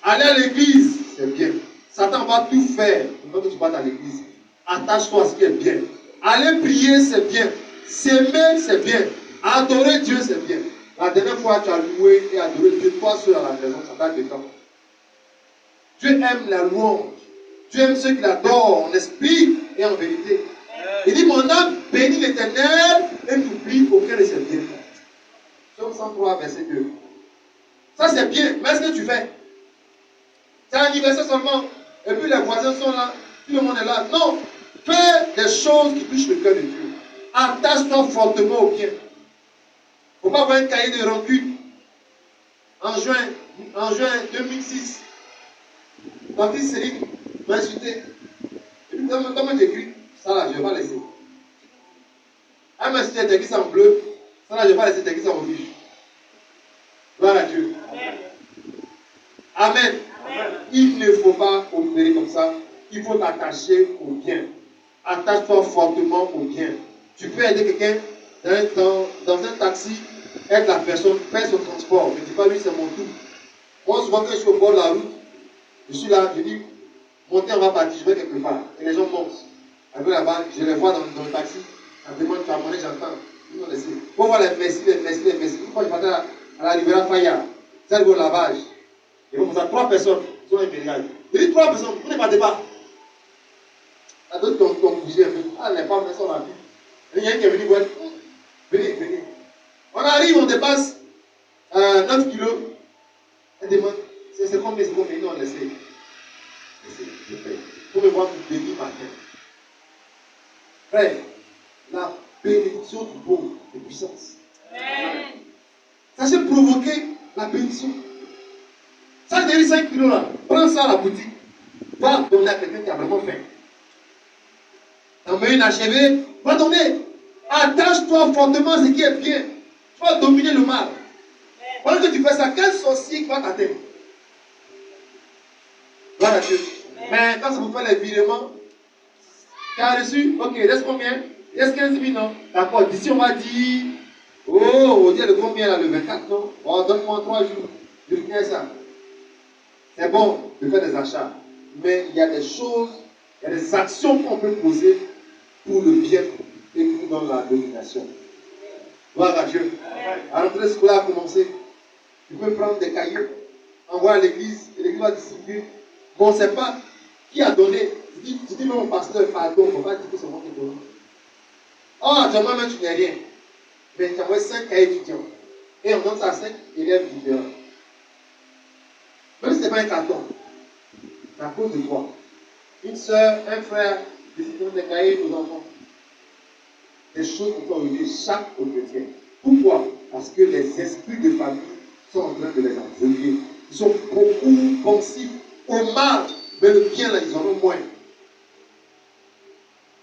Speaker 1: Aller à l'église, c'est bien. Satan va tout faire pour que tu vas à l'église. Attache-toi à ce qui est bien. Aller prier, c'est bien. S'aimer, c'est bien. Adorer Dieu, c'est bien. La dernière fois, tu as loué et adoré Dieu, toi seul à la maison, ça date de quand? Dieu aime la louange. Dieu aime ceux qui l'adorent en esprit et en vérité. Il dit, mon âme bénit l'Éternel et n'oublie aucun de ses bienfaits. Psaume 103, verset 2. Ça, c'est bien. Mais est-ce que tu fais? C'est un anniversaire seulement. Et puis les voisins sont là. Tout le monde est là. Non. Fais des choses qui touchent le cœur de Dieu. Attache-toi fortement au bien. Il ne faut pas avoir un cahier de rancune. En juin 2006, ma fille Céline m'a insulté. Et puis, comment j'écris? Ça là, je ne vais pas laisser. Elle m'a insulté, elle écrit ça en bleu. Ça là, je ne vais pas laisser, elle écrit ça en rouge. Gloire à Dieu. Amen. Amen. Amen. Il ne faut pas opérer comme ça. Il faut t'attacher au bien. Attache-toi fortement au bien. Tu peux aider quelqu'un dans un taxi, aide la personne, paie son transport. Ne dis pas, lui, c'est mon tout. Moi, souvent, quand je suis au bord de la route, je suis là, je dis, montez, on va partir, je vais quelque part. Et les gens montent. Après là-bas, je les vois dans le taxi. Ça demande, tu as monnaie, j'entends. Ils m'ont laissé. Pour voir les messi. Une fois, je partais à la Rivera Faya. Ça arrive au lavage. Et comme ça, 3 personnes, ils sont impériales. Je dis 3 personnes, vous ne partez pas. La d'autres t'ont bougé un peu. Ah, les femmes, elles sont là. Il y a un qui est venu voir. Venez. On arrive, on dépasse 9 kilos. Elle demande, c'est combien? Non, laissez. Je paye. Pour me voir pour bénir ma tête. Frère, la bénédiction du pauvre est puissance. Sachez provoquer la bénédiction. Ça devient 5 kilos là. Prends ça à la boutique. Va donner à quelqu'un qui a vraiment faim. T'en mets une achevée, va donner. Attache-toi fortement à ce qui est bien. Tu vas dominer le mal. Pendant que tu fais ça, quel sorcier va t'atteindre? Voilà Dieu. Mais quand ça vous fait les virements, tu as reçu, ok, reste combien? Reste 15 000, non? D'accord, d'ici on va dire, oh, on dit le combien là, le 24, non? Oh, donne-moi 3 jours. Je fais ça. C'est bon de faire des achats. Mais il y a des choses, il y a des actions qu'on peut poser pour le bien et dans la domination. Gloire à Dieu. À l'entrée scolaire a commencé. Tu peux prendre des cahiers, envoyer à l'église, et l'église va distribuer. Bon, on ne sait pas qui a donné. Tu dis même au pasteur, pardon, il ne faut pas dire que c'est moi qui donne. Oh, tu as moi-même, tu n'es rien. Mais tu as envoyé 5 cahiers étudiants. Et on donne ça à 5 élèves différents. Même si ce n'est pas un carton. C'est à cause de quoi? Une soeur, un frère, décident des cahiers aux enfants. Des choses qu'on peut arriver chaque chrétien. Pourquoi? Parce que les esprits de famille sont en train de les envoyer. Ils sont beaucoup pensifs au mal, mais le bien là, ils en ont moins.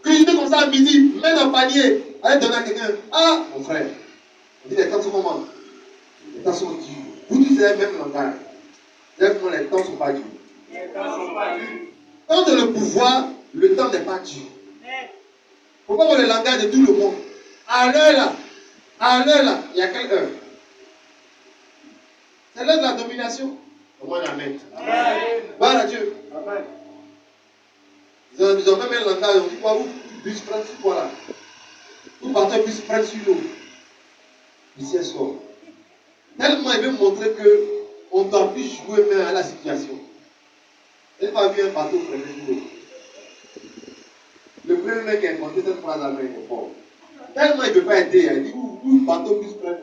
Speaker 1: Cuisiner comme ça à midi, mets dans le panier, allez donner à quelqu'un. Ah, mon frère, on dit les temps sont comment? Les temps sont durs. Vous tous avez le même langage. Exactement, les temps ne sont pas durs. Les temps ne sont pas durs. Quand tu as le pouvoir, le temps n'est pas dur. Il ne faut pas avoir le langage de tout le monde. À l'heure là, il y a quelle heure? C'est l'heure de la domination. Au moins, amen. Gloire à Dieu. Amen. Ils ont même un langage, on dit quoi? Où puisse prendre sur quoi là? Où partout puisse prendre sur l'eau. Ici, elle sort. Tellement il veut montrer que on ne doit plus jouer même à la situation. Je n'ai pas vu un bateau freiner sur l'eau. Le premier mec qui a inventé cette phrase après, il est fort. Tellement il ne peut pas aider, il dit où le bateau puisse prendre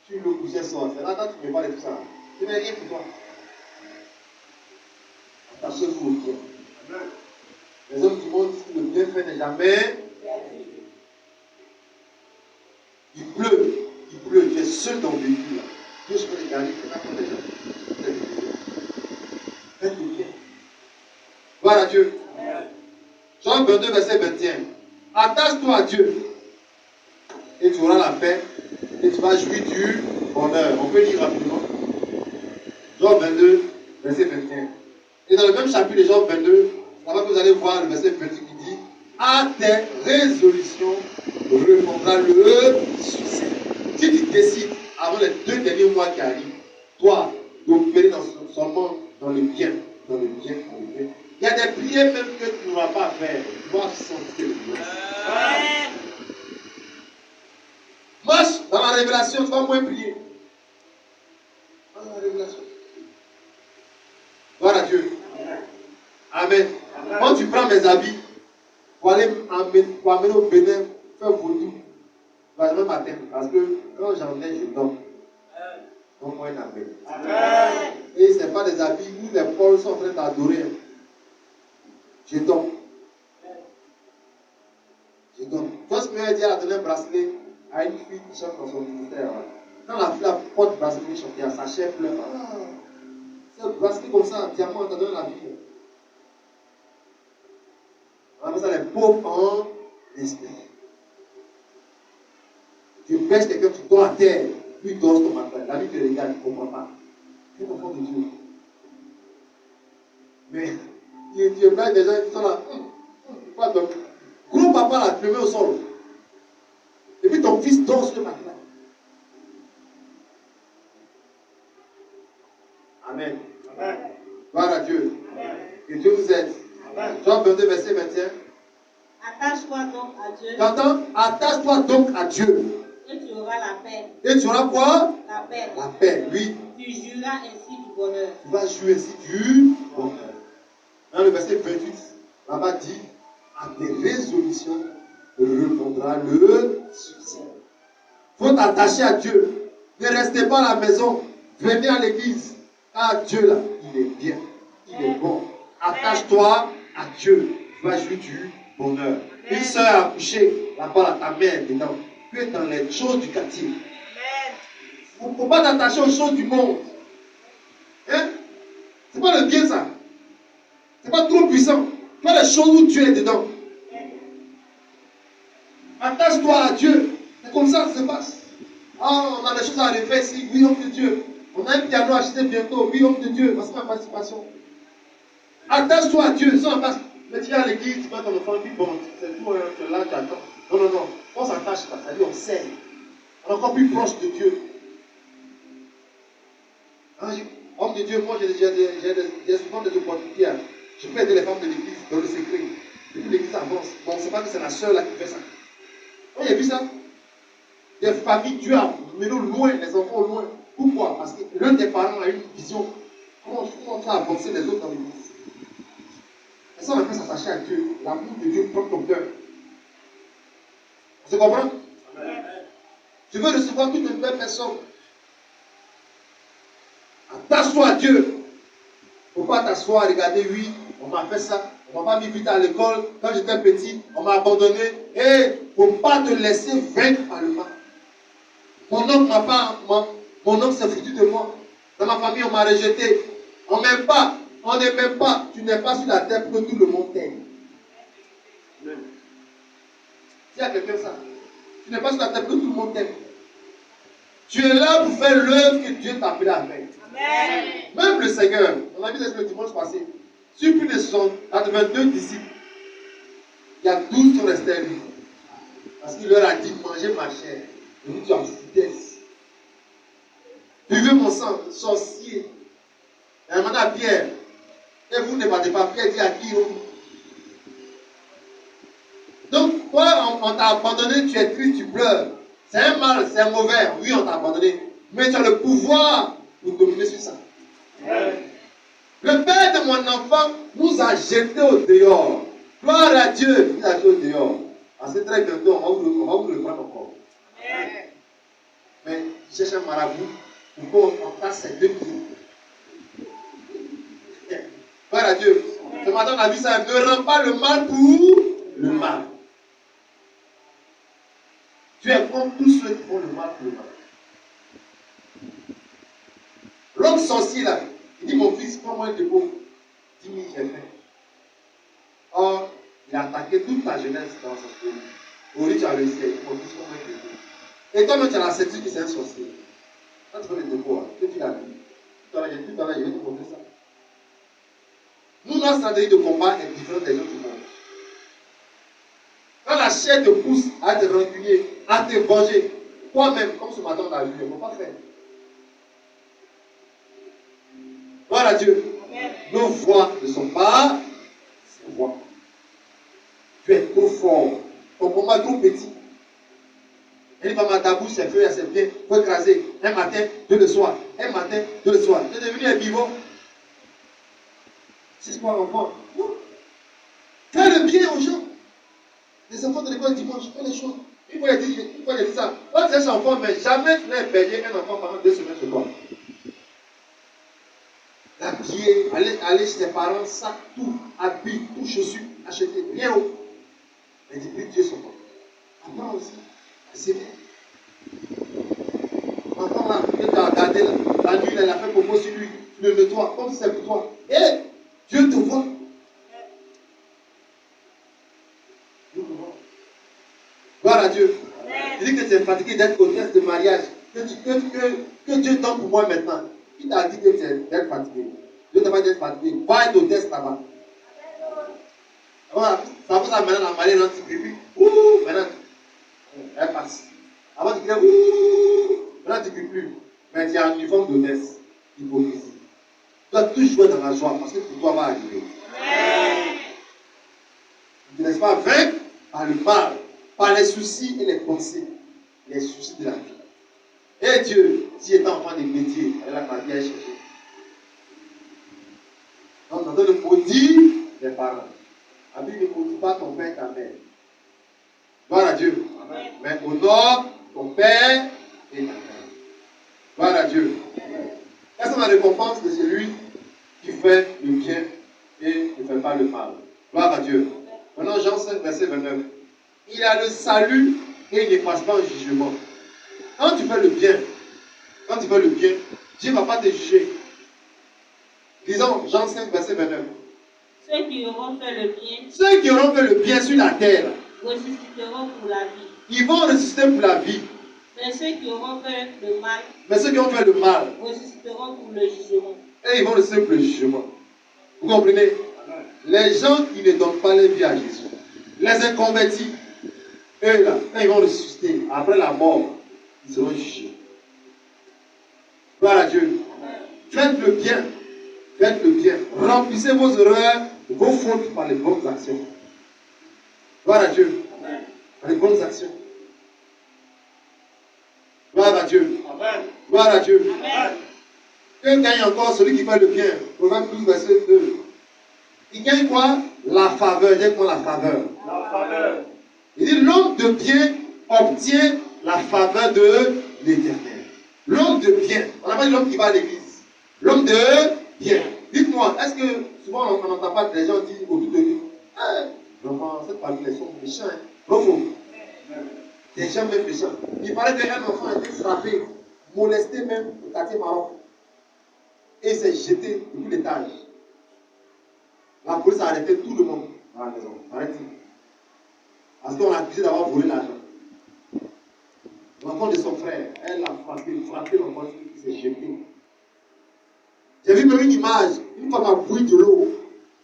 Speaker 1: sur le coucher sort. C'est là quand tu me parles de tout ça. Ce n'est rien pour toi. Attachez-vous au bien. Les hommes du monde disent que le bienfait n'est jamais. Il pleut, tu es seul dans le véhicule. Dieu se fait des garder, tu n'as pas les gens. Faites le bien. Gloire à Dieu. Jean 22, verset 21. Attache-toi à Dieu et tu auras la paix et tu vas jouir du bonheur. On peut lire rapidement. Jean 22, verset 21. Et dans le même chapitre de Jean 22, là-bas vous allez voir le verset 28 qui dit à tes résolutions répondra le succès. Si tu décides, avant les 2 derniers mois qui arrivent, toi, d'opérer seulement dans le bien, dans le bien, dans le bien. Il y a des prières même que tu n'auras pas à faire. Tu dois sentir le bien. Marche dans la révélation, tu vas moins prier. Dans la révélation. Gloire à Dieu. Amen. Quand tu prends mes habits pour aller amener au Bénin, faire vaudou, tu vas jamais m'atteindre. Parce que quand j'en ai, je dors. Donc moi, un appel. Et ce n'est pas des habits où les pauvres sont en train d'adorer. Je dors. Je dors. Quand ce que dit, elle a donné un bracelet à une fille qui chante dans son ministère. Quand la fille a porte le bracelet, elle chantait à sa chef pleure. Ah, c'est un bracelet comme ça, un diamant, elle t'a donné la vie. On appelle ça les pauvres en esprit. Tu pêches quelqu'un, tu dors à terre, puis tu dors ton matin. La vie te regarde, tu ne comprends pas. Tu es enfant de Dieu. Mais tu pêches des gens qui sont là. Pas dormir. Gros papa l'a pleuvé au sol. Et puis ton fils dort sur le matelas. Amen. Amen. Gloire à Dieu. Amen. Que Dieu vous aide. Amen. Jean 22, verset 21.
Speaker 2: Attache-toi donc à Dieu.
Speaker 1: T'entends? Attache-toi donc à Dieu.
Speaker 2: Et tu auras la paix.
Speaker 1: Et tu auras quoi?
Speaker 2: La paix.
Speaker 1: La paix, oui.
Speaker 2: Tu jouiras ainsi du bonheur.
Speaker 1: Tu vas jouer ainsi du bonheur. Dans le verset 28, là-bas dit à tes résolutions répondra le succès. Il faut t'attacher à Dieu. Ne restez pas à la maison. Venez à l'église. Ah, Dieu là, il est bien. Il est bon. Attache-toi à Dieu. Tu vas jouir du bonheur. Une soeur a accouché, là-bas, ta mère dedans. Tu es dans les choses du quartier. Il ne faut pas t'attacher aux choses du monde. Hein? C'est pas le bien ça. C'est pas trop puissant. Pas les choses où tu es dedans. Attache-toi à Dieu. C'est comme ça que ça se passe. Ah, on a des choses à refaire ici. Oui, homme de Dieu. On a un piano acheté bientôt. Oui, homme de Dieu. Voici ma participation. Attache-toi à Dieu. Ça, on passe. Mais tu viens à l'église, tu vois ton enfant, puis bon, c'est tout, tu es là, tu attends. Non, non, non. On s'attache, c'est-à-dire on saigne. On est encore plus proche de Dieu. Hein, homme de Dieu, moi j'ai souvent des opportunités. Je peux aider les femmes de l'église dans le secret. Et puis l'église avance. Bon, on ne sait pas que c'est la sœur là qui fait ça. Vous avez vu ça? Des familles, Dieu a mené loin, les enfants loin. Pourquoi? Parce que l'un des parents a une vision. Comment tu as avancé les autres dans l'église? Et ça, on peut s'attacher à Dieu. L'amour de Dieu prend ton cœur. Tu comprends? Tu veux recevoir toute une belle personne. Attache-toi à Dieu. Il ne faut pas t'asseoir et regarder, oui, on m'a fait ça, on m'a pas mis vite à l'école, quand j'étais petit, on m'a abandonné. Et il ne faut pas te laisser vaincre par le mal. Mon oncle s'est foutu de moi. Dans ma famille, on m'a rejeté. On m'aime pas, on ne m'aime pas. Tu n'es pas sur la terre pour que tout le monde t'aime. S'il y a quelqu'un ça, tu n'es pas sur la terre pour que tout le monde t'aime. Tu es là pour faire l'œuvre que Dieu t'a appelé à faire. Amen. Même le Seigneur, on a vu le dimanche passé, sur plus de 82 disciples, il y a 12 qui sont restés libres. Parce qu'il leur a dit, mangez ma chair. Et vous, tu as foutaise. Buvez mon sang, sorcier. Et elle demande à Pierre, et vous ne battez pas. Pierre dit à qui? Donc, toi, on t'a abandonné, tu es triste, tu pleures. C'est un mal, c'est un mauvais. Oui, on t'a abandonné. Mais tu as le pouvoir pour dominer sur ça. Le père de mon enfant nous a jetés au dehors. Gloire à Dieu, il a jeté au dehors. C'est très bientôt, on va vous le prendre encore. Mais il cherche un marabout pour qu'on fasse ces 2 pieds. Gloire à Dieu. Ce matin, on a vu ça. Ne rends pas le mal pour le mal. Tu es comme tous ceux qui font le mal pour le mal. L'homme sorcier là, il dit mon fils, prends-moi un dépôt. 10 000 j'ai fait. Or, il a attaqué toute ta jeunesse dans sa school. Aujourd'hui, tu as réussi. Il dit mon fils, prends-moi un dépôt. Et toi-même, tu as la certitude que c'est un sorcier. Quand tu fais le dépôt, que tu l'as vu. Tout à l'heure, je vais te montrer ça. Nous, notre stratégie de combat est différente des autres du monde. Quand la chair te pousse à te rancunier, à te venger, toi-même, comme ce matin on a vu, il ne faut pas faire. Gloire à Dieu. Amen. Nos voix ne sont pas ses voix. Tu es trop fort. Ton combat est trop petit. Elle dit, maman, ta bouche, c'est feu, c'est bien. Il faut écraser. Un matin, 2 le soir. Un matin, 2 le soir. Tu es devenu un vivant. C'est quoi, enfant? Fais le bien aux gens. Les enfants de l'école dimanche, fais les choses. Une fois, il dit ça. Quand tu es enfant, mais jamais tu n'as payé un enfant pendant 2 semaines chez toi. L'habiller, aller chez ses parents, sac, tout, habits, tout, chaussures, acheter, rien haut. Mais depuis Dieu son nom. Apprends aussi. C'est bien. L'enfant là, que tu as regardé là, la nuit, elle a fait propos sur lui, tu le nettoies, comme si c'est pour toi. Et Dieu te voit. Dieu te voit. Gloire à Dieu. Il dit que tu es fatigué d'être hôtesse de mariage. Que Dieu donne pour moi maintenant. Qui t'a dit que tu es d'être fatigué? Dieu t'a pas d'être fatigué. Va être hôtesse là-bas. Voilà. Ça vous a maintenant la mariée dans petit pipi. Ouh, maintenant, elle passe. Avant tu disais ouh, maintenant tu ne peux plus. Mais tu es en uniforme d'hôtesse. Hypocrisie. Tu dois tout jouer dans la joie parce que pour toi va arriver. Tu ne laisses pas vaincre par le mal, par les soucis et les pensées, les soucis de la vie. Et Dieu, si tu étais enfant des métiers, elle a ma vie à chercher. Donc, on doit le maudire les parents. La Bible ne maudit pas ton père et ta mère. Gloire à Dieu. Amen. Mais honore ton père et ta mère. Gloire à Dieu. Quelle est la récompense de celui qui fait le bien et ne fait pas le mal? Gloire à Dieu. Maintenant, Jean 5, verset 29. Il a le salut et il ne passe pas au jugement. Quand tu fais le bien, Dieu ne va pas te juger. Disons Jean 5, verset 29.
Speaker 2: Ceux qui auront fait le bien,
Speaker 1: ceux qui auront fait le bien sur la terre,
Speaker 2: ressusciteront pour la vie.
Speaker 1: Ils vont ressusciter pour la vie.
Speaker 2: Mais ceux qui auront fait le mal, ressusciteront pour le jugement.
Speaker 1: Et ils vont ressusciter pour le jugement. Vous comprenez? Les gens qui ne donnent pas leur vie à Jésus, les inconvertis, eux là, quand ils vont ressusciter, après la mort, ils seront jugés. Gloire à Dieu. Faites le bien. Faites le bien. Remplissez vos erreurs, vos fautes par les bonnes actions. Gloire à Dieu. Par les bonnes actions. Gloire à Dieu. Amen. Gloire à Dieu. Amen. Que gagne encore celui qui fait le bien? Proverbe 12, verset 2. Il gagne quoi? La faveur. Dis-moi la faveur. La faveur. Il dit l'homme de bien obtient la faveur de l'Éternel. L'homme de bien. On n'a pas dit l'homme qui va à l'église. L'homme de bien. Dites-moi, est-ce que souvent on n'entend pas des gens dire autour de lui, vraiment, cette famille, ils sont méchants. Hein? Des gens même méchants. Il paraît qu'un enfant a été frappé, molesté même au quartier Maroc. Et il s'est jeté depuis l'étage. La police a arrêté tout le monde dans la maison. Arrêtez. Parce qu'on l'a accusé d'avoir volé l'argent. L'enfant de son frère, elle l'a frappé l'enfant qui s'est jeté. J'ai vu même une image, une femme a bouilli de l'eau,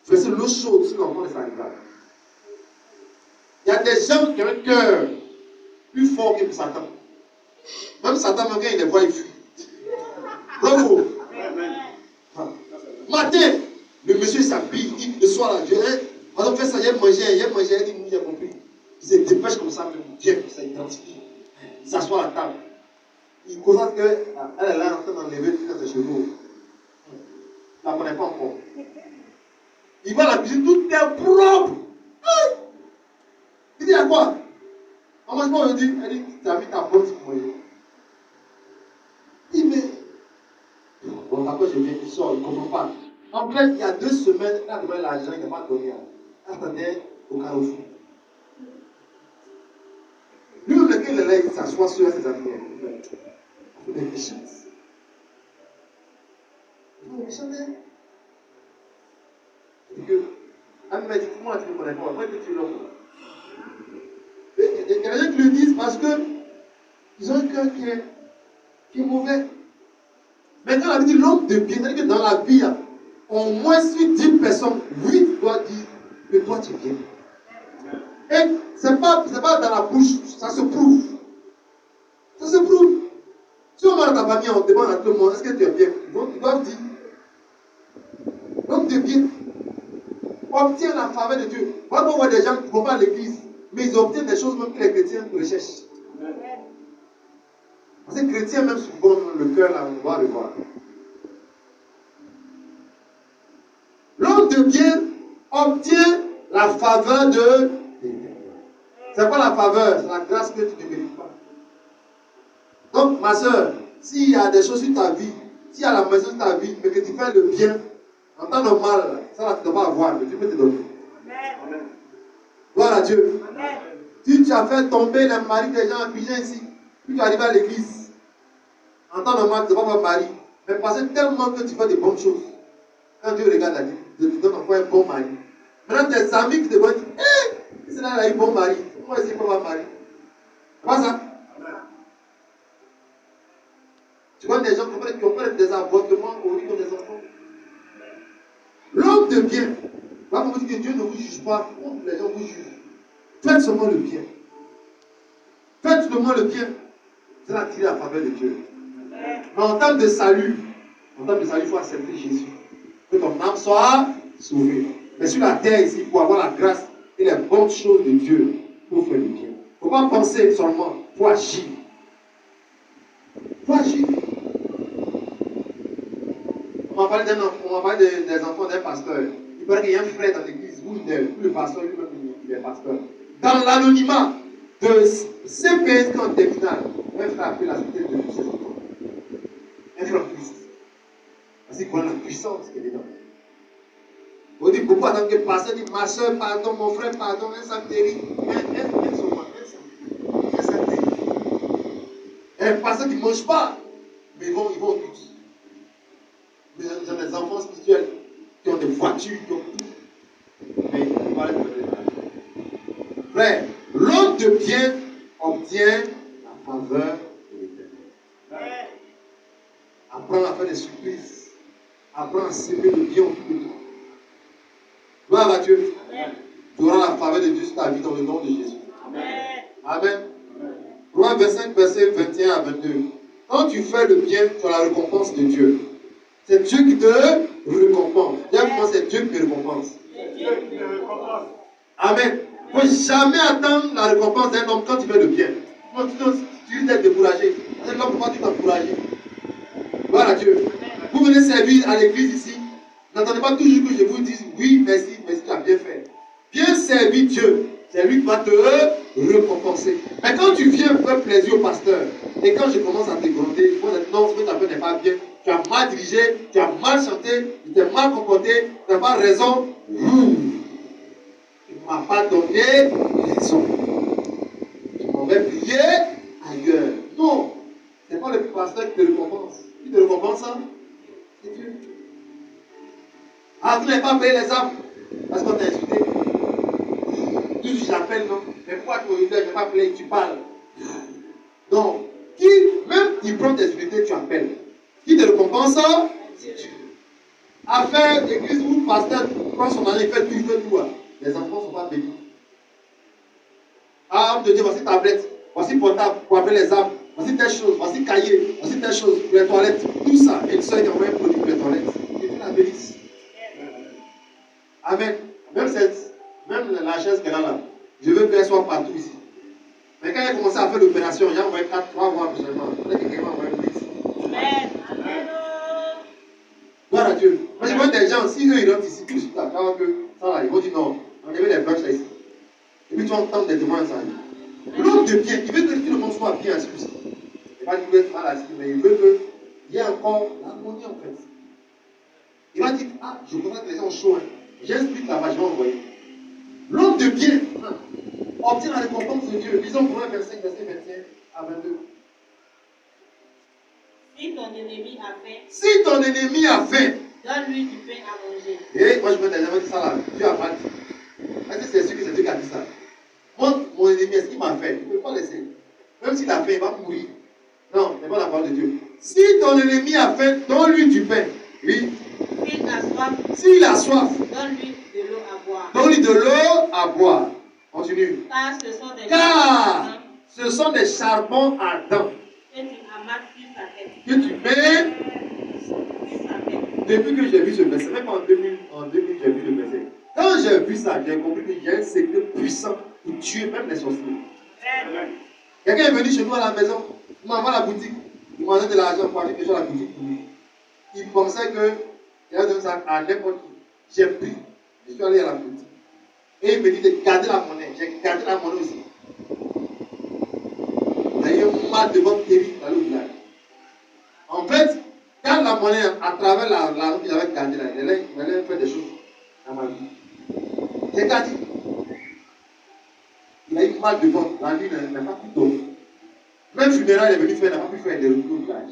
Speaker 1: faisait l'eau chaude sur l'enfant de sa rival. Il y a des gens qui ont un cœur plus fort que Satan. Même Satan, même quand il les voit, il fuit. Bravo. Matin, le monsieur s'habille, il dit le soir là, Dieu, on fait ça, il a mangé, il dit, j'ai compris. Il se dépêche comme ça, même bien, comme ça, il identifie. Il s'assoit à la table. Il constate qu'elle est là en train d'enlever tous ses cheveux. Tu ne la connais pas encore. Il va à la cuisine, tout est propre. Aïe. Il dit à quoi? Maman, je m'en dis, elle dit, tu as mis ta botte pour moi. Il dit, mais. Bon, d'accord, je viens, il sort, il ne comprend pas. En fait, il y a 2 semaines, il a demandé l'argent, il n'a pas donné. Il attendait au carrefour. Lui, lequel est là, il s'assoit sur ses amis. Il fait des méchances. Il fait des méchances. Il dit que, Ami m'a dit, comment tu ne me connais pas? Après que tu l'as. Il y a des gens qui le disent parce qu'ils ont un cœur qui est mauvais. Maintenant, on a dit l'homme de bien, c'est-à-dire que dans la vie, au moins sur 10 personnes, 8 doivent dire que toi tu es bien. Et ce n'est pas dans la bouche, ça se prouve. Ça se prouve. Si on va dans ta famille, on demande à tout le monde, est-ce que tu es bien? Ils doivent dire, l'homme de bien obtient la faveur de Dieu. Moi, on voit des gens qui ne vont pas à l'église, mais ils obtiennent des choses même que les chrétiens recherchent. Parce que les chrétiens, même souvent, le cœur, là, on doit le voir. L'homme de bien obtient la faveur de l'Éternel. C'est quoi la faveur? C'est la grâce que tu ne mérites pas. Donc, ma soeur, s'il y a des choses sur ta vie, s'il y a la maison sur ta vie, mais que tu fais le bien, en temps normal, ça là, tu ne dois pas avoir, mais tu peux te donner. Amen. Gloire à Dieu. Amen. Si tu as fait tomber les maris des gens en pigeon ici, puis tu arrives à l'église, en temps normal, tu ne dois pas avoir mari, mais parce que tellement que tu fais de bonnes choses, quand Dieu regarde la vie, tu te donnes encore un bon mari. Maintenant, tes amis qui te voient dire, hé, c'est là, il a eu un bon mari, moi aussi, il faut avoir mari. C'est pas ça? Tu vois des gens qui ont fait des avortements au niveau des enfants. L'homme de bien, là, vous dites que Dieu ne vous juge pas, les gens vous jugent. Faites seulement le bien. Faites seulement le bien. Vous allez attirer la faveur de Dieu. Mais en termes de salut, il faut accepter Jésus. Que ton âme soit sauvée. Mais sur la terre ici, il faut avoir la grâce et les bonnes choses de Dieu pour faire le bien. Il ne faut pas penser seulement, il faut agir. Il faut agir. On va parler des enfants d'un pasteur. Il paraît qu'il y a un frère dans l'église où le pasteur lui-même il est pasteur. Dans l'anonymat de CPS en terminale, un frère a pris la cité de ses enfants. Un frère en Christ. Parce qu'il connaît la puissance qui est dedans. On dit beaucoup attendent que le pasteur dit ma soeur, pardon, mon frère, pardon, un sang terrible. Un sang terrible. Et un pasteur qui ne mange pas, mais ils vont tous. Ils ont des enfants spirituels qui ont des voitures, qui ont tout. Mais ils parlent de frère, l'homme de bien obtient la faveur de l'Éternel. Apprends à faire des surprises. Apprends à s'aimer le bien autour de toi. Gloire à Dieu. Tu auras la faveur de Dieu sur ta vie dans le nom de Jésus. Amen. Amen. Romains 25, verset 21 à 22. Quand tu fais le bien, tu as la récompense de Dieu. C'est Dieu qui te récompense. Dis-moi, c'est Dieu qui te récompense. Amen. Il ne faut jamais attendre la récompense d'un homme quand tu fais le bien. Tu risques d'être découragé. C'est l'homme pourquoi tu t'encourages. Gloire à Dieu. Vous venez servir à l'église ici. N'attendez pas toujours que je vous dise oui, merci, tu as bien fait. Bien servir Dieu, c'est lui qui va te récompenser. Mais quand tu viens faire plaisir au pasteur, et quand je commence à te gronder, moi, non, ce que tu as fait n'est pas bien. Tu as mal dirigé, tu as mal chanté, tu t'es mal comporté, tu n'as pas raison. Tu ne m'as pas donné raison. Tu m'aurais prié ailleurs. Non, ce n'est pas le pasteur qui te récompense. Qui te récompense, ça? C'est Dieu. Ah, vous n'avez pas payé les âmes parce qu'on t'a insulté. Tout j'appelle, non? Mais pourquoi tu n'as pas payé, tu parles? Donc, même tu prends tes unités, tu appelles. Qui te récompense? C'est Dieu. À faire l'église où le pasteur prend son année, il fait tout. Les enfants ne sont pas bénis. Ah, on te dit, voici tablette, voici portable pour appeler les âmes, voici telle chose, voici cahier, voici telle chose pour les toilettes, tout ça. Et le seul qui envoie un produit pour les toilettes. Que Dieu la bénisse. Amen. Même la chaise qu'elle a là, je veux qu'elle soit partout ici. Mais quand elle a commencé à faire l'opération, il y a envoyé 3 mois seulement. Peut-être que quelqu'un m'a envoyé 8. Amen. Gloire à Dieu. Moi, je les gens, si eux ils rentrent ici, tout de suite, quand que ça là, ils vont dire non, on avait les blanches là ici. Et puis tu vas entendre des témoins ça. L'homme de bien, il veut que tout le monde soit bien assis aussi. Il va dire qu'il veut être mal assis, mais il veut qu'il y ait encore l'harmonie en fait. Il va dire, ah, je constate que les gens chauds, hein. J'explique là-bas, je vais envoyer. L'homme de bien obtient la récompense de Dieu. Lisons Proverbe 25, verset 21 à 22.
Speaker 2: Si ton ennemi a faim,
Speaker 1: Si ton ennemi a faim,
Speaker 2: donne-lui du pain à manger.
Speaker 1: et moi je me disais, dit ça là, Dieu a pas dit. Est-ce que c'est sûr que c'est Dieu qui a dit ça? Moi, mon ennemi, est-ce qu'il m'a faim? Il ne peut pas laisser. Même s'il a faim, il va mourir. Non, ce n'est pas la parole de Dieu. Si ton ennemi a faim, donne-lui du pain. Oui.
Speaker 2: S'il a soif,
Speaker 1: S'il a soif,
Speaker 2: donne-lui de l'eau à boire.
Speaker 1: donne-lui de l'eau à boire. Continue.
Speaker 2: Car ce sont des
Speaker 1: Car ce sont des charbons ardents
Speaker 2: que tu amasses sur sa tête.
Speaker 1: que tu mets.
Speaker 2: Sur sa tête.
Speaker 1: Depuis que j'ai vu ce verset, même en 2000 j'ai vu le verset. Quand j'ai vu ça, j'ai compris qu'il y a un secret puissant pour tuer même les sorciers. Quelqu'un est venu chez nous à la maison, il m'a envoyé à la boutique, il m'a donné de l'argent pour acheter quelque chose à la boutique pour lui. Il pensait qu'il allait donner ça à n'importe qui. J'ai pris, je suis allé à la boutique. Et il me dit de garder la monnaie. J'ai gardé la monnaie aussi. Il y a eu un mal de vente terrible dans le village. En fait, quand la monnaie, à travers la route qu'il avait gardée là, il allait faire des choses dans ma vie. C'est qu'à dire. Il a eu mal de ventre. La nuit, il n'a pas pu dormir. Même funérailles, il est venu faire, il n'a pas pu faire des recours au village.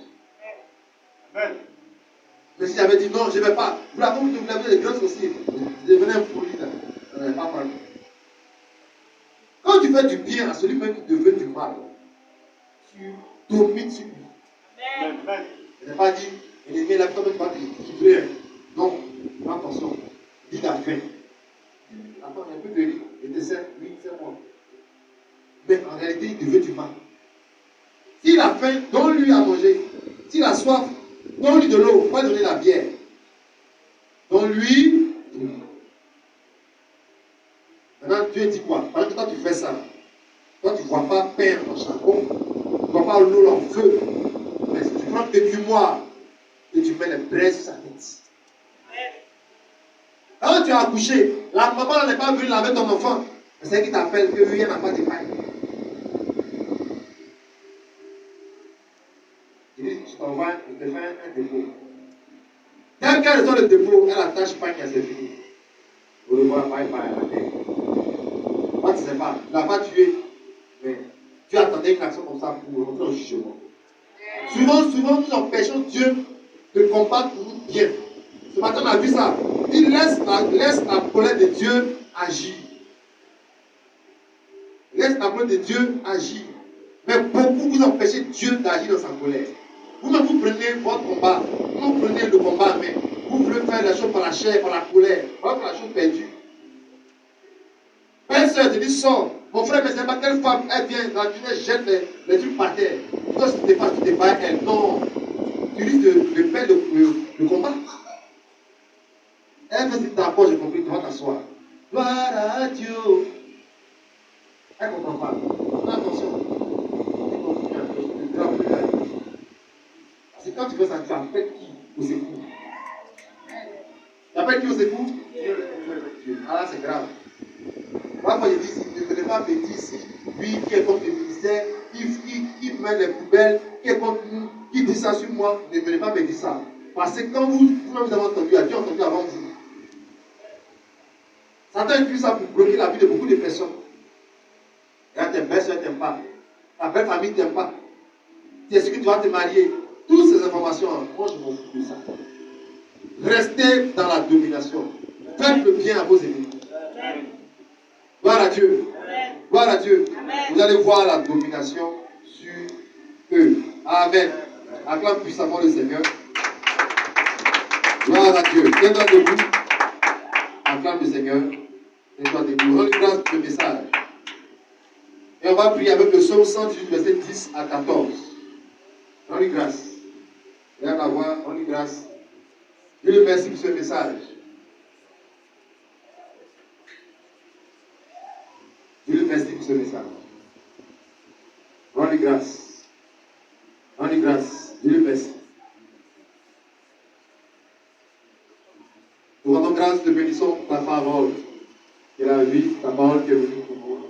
Speaker 1: Amen. Mais si j'avais dit non, je ne vais pas. Vous l'avez vu, vous avez des grands sorciers. Je devenais un folie là. Ça n'avait pas mal. Quand tu fais du bien à celui même qui te veut du mal, tu domines sur lui. Amen. Je n'ai pas dit, l'ennemi est là, toi, tu vas te tuer. Non, attention. Dis la faim. Attends, il y a un peu de riz. Et dessert, oui, c'est moi. Mais en réalité, il te veut du mal. S'il a faim, donne-lui à manger. S'il a soif, donne-lui de l'eau. Pas donner la bière. Donne-lui. Maintenant, Dieu dit quoi? Pendant que toi tu fais ça, toi tu ne vois pas pain en charbon, tu ne vois pas l'eau en feu. Mais si tu prends que du mois et tu mets les braises sur sa tête. Quand tu as accouché, la maman n'est pas venue laver ton enfant. C'est elle qui t'appelle que lui, n'a pas de paille. Il dit, je t'envoie, je te fais un dépôt. Dès qu'elle sort le dépôt, elle attache paille, c'est fini. Vous le voyez, paille à la tête. Moi, tu ne sais pas, tu ne l'as pas tué, mais tu attendais une action comme ça pour rentrer au jugement. Souvent, nous empêchons Dieu de combattre pour nous bien. Ce matin, on a vu ça. Il laisse la colère de Dieu agir. Laisse la colère de Dieu agir. Mais beaucoup vous empêchez Dieu d'agir dans sa colère. Vous-même, vous prenez votre combat. Vous prenez le combat, mais vous voulez faire la chose par la chair, par la colère. Par la chose perdue. Père, soeur, te dit, sors. Mon frère, mais c'est pas telle femme, elle vient, la journée, jette les trucs par terre. Toi, si tu te passes, tu te bats elle. Non. Tu risques de perdre le combat. Elle fait cette rapport, j'ai compris, tu vas t'asseoir. Gloire à Dieu. Elle ne comprend pas. Attention. Parce que quand tu fais ça, tu appelles qui au secours? Tu appelles qui au secours? Dieu. Ah là, c'est grave. Moi, je dis, ne venez pas me dire si lui qui est contre le ministère, qui met les poubelles, qui est contre nous, qui dit ça sur moi, ne venez pas me dire ça. Parce que quand vous avez entendu, Dieu a entendu avant vous. Satan utilise ça pour bloquer la vie de beaucoup de personnes. Et tes belles soeurs ne t'aiment pas. Ta belle famille ne t'aime pas. Tu es sûr que tu vas te marier. Toutes ces informations, moi je m'en fous de ça. Restez dans la domination. Faites le bien à vos ennemis. Gloire à Dieu. Amen. Gloire à Dieu. Amen. Vous allez voir la domination sur eux. Amen. Acclame puissamment le Seigneur. Gloire à Dieu. Tiens-toi debout. Acclame le Seigneur. Tiens-toi debout. Rends grâce pour le message. Et on va prier avec le psaume 118, verset 10 à 14. Rends-lui grâce. Viens la voix, rends-lui grâce. Dieu le merci pour ce message. Dieu le merci pour ce message. Rends-lui grâce. Rends-lui grâce. Dieu le merci. parole. Et la vie, ta parole qui est venue pour nous.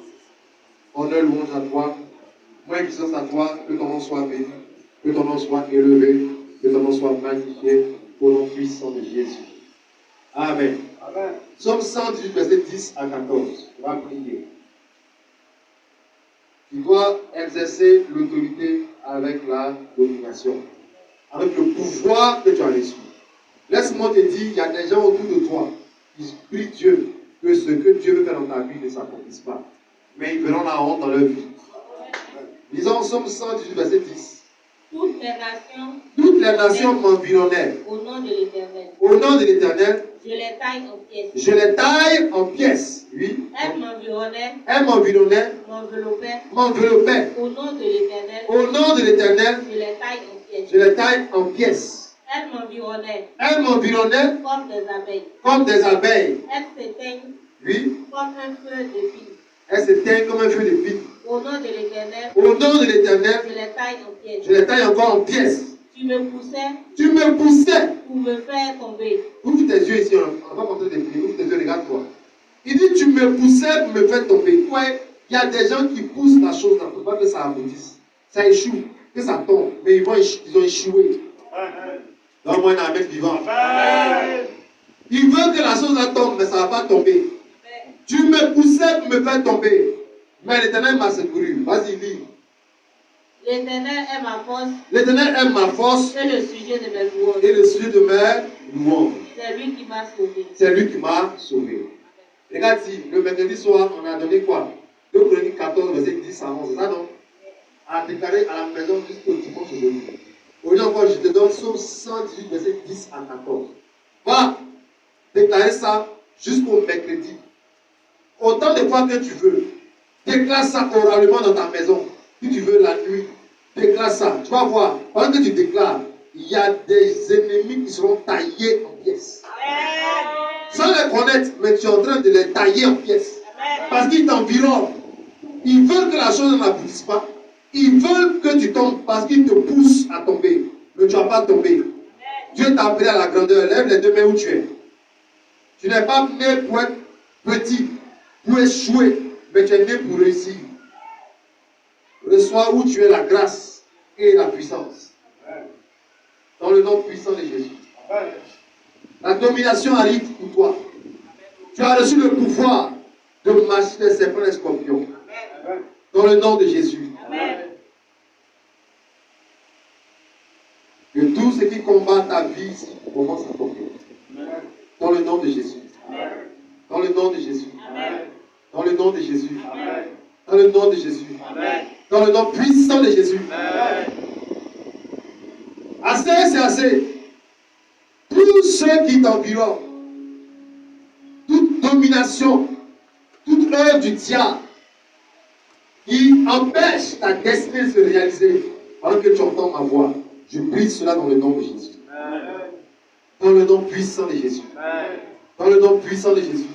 Speaker 1: Honneur, louange à toi. Moi, puissance à toi, que ton nom soit béni, que ton nom soit élevé, que ton nom soit magnifié, au nom puissant de Jésus. Amen. Amen. Psaume 118, verset 10 à 14. On va prier. Tu dois exercer l'autorité avec la domination, avec le pouvoir que tu as reçu. Laisse-moi te dire, il y a des gens autour de toi qui prient Dieu que ce que Dieu veut faire dans ta vie ne s'accomplisse pas. Mais ils verront la honte dans leur vie. Lisons Psaume 118, verset 10. Toutes les nations m'environnèrent.
Speaker 2: Au nom de l'Éternel.
Speaker 1: Au nom de l'Éternel.
Speaker 2: Je les taille en pièces.
Speaker 1: Je les taille en pièces. Oui.
Speaker 2: Elles m'environnaient.
Speaker 1: Elles m'environnaient.
Speaker 2: M'enveloppaient.
Speaker 1: M'enveloppaient.
Speaker 2: Au nom de l'Éternel.
Speaker 1: Au nom de l'Éternel.
Speaker 2: Je les taille en pièces.
Speaker 1: Je les taille en pièces.
Speaker 2: Elles m'environnaient.
Speaker 1: Elles m'environnaient.
Speaker 2: Comme des abeilles.
Speaker 1: Comme des abeilles.
Speaker 2: Elles s'éteignent.
Speaker 1: Oui.
Speaker 2: Comme un feu de pile.
Speaker 1: Elles s'éteignent comme un feu de pile.
Speaker 2: Au nom de l'Éternel.
Speaker 1: Au nom de l'Éternel.
Speaker 2: Je les taille en pièces.
Speaker 1: Je les taille encore en pièces.
Speaker 2: Tu me poussais.
Speaker 1: Tu me poussais.
Speaker 2: Pour me faire tomber.
Speaker 1: Ouvre tes yeux ici, on va compter des prières. Ouvre tes yeux, regarde-toi. Il dit, tu me poussais pour me faire tomber. Ouais, il y a des gens qui poussent la chose là pour pas que ça aboutisse. Ça échoue, que ça tombe. Mais ils ont échoué. Donne-moi un amen vivant. Ils veulent que la chose là tombe, mais ça ne va pas tomber. Tu me poussais pour me faire tomber. Mais l'Éternel m'a secouru. Vas-y, lis.
Speaker 2: L'Éternel est ma force.
Speaker 1: L'Éternel est ma force.
Speaker 2: Et le sujet de mes louanges.
Speaker 1: Et le sujet de mes louanges.
Speaker 2: C'est lui qui m'a sauvé.
Speaker 1: C'est lui qui m'a sauvé. Regarde ici, le mercredi soir, on a donné quoi? 2 Chroniques 14, verset 10 à 11. C'est ça, non? À déclarer à la maison jusqu'au dimanche aujourd'hui. Aujourd'hui encore, je te donne Psaume 118, verset 10 à 14. Va déclarer ça jusqu'au mercredi. Autant de fois que tu veux. Déclare ça oralement dans ta maison. Si tu veux la nuit, déclare ça. Tu vas voir, pendant que tu déclares, il y a des ennemis qui seront taillés en pièces. Sans les connaître, mais tu es en train de les tailler en pièces. Parce qu'ils t'environnent. Ils veulent que la chose n'aboutisse pas. Ils veulent que tu tombes parce qu'ils te poussent à tomber. Mais tu ne vas pas tomber. Dieu t'a appelé à la grandeur. Lève les deux mains où tu es. Tu n'es pas né pour être petit, pour échouer, mais tu es né pour réussir. Reçois où tu es la grâce et la puissance. Dans le nom puissant de Jésus. La domination arrive pour toi. Tu as reçu le pouvoir de marcher les serpents et les scorpions. Dans le nom de Jésus. Que tout ce qui combat ta vie ici commence à tomber. Dans le nom de Jésus. Dans le nom de Jésus. Dans le nom de Jésus. Dans le nom de Jésus. Dans le nom puissant de Jésus. Assez, c'est assez. Tous ceux qui t'environnent, toute domination, toute œuvre du diable qui empêche ta destinée de se réaliser pendant que tu entends ma voix, je brise cela dans le nom de Jésus. Dans le nom puissant de Jésus. Dans le nom puissant de Jésus.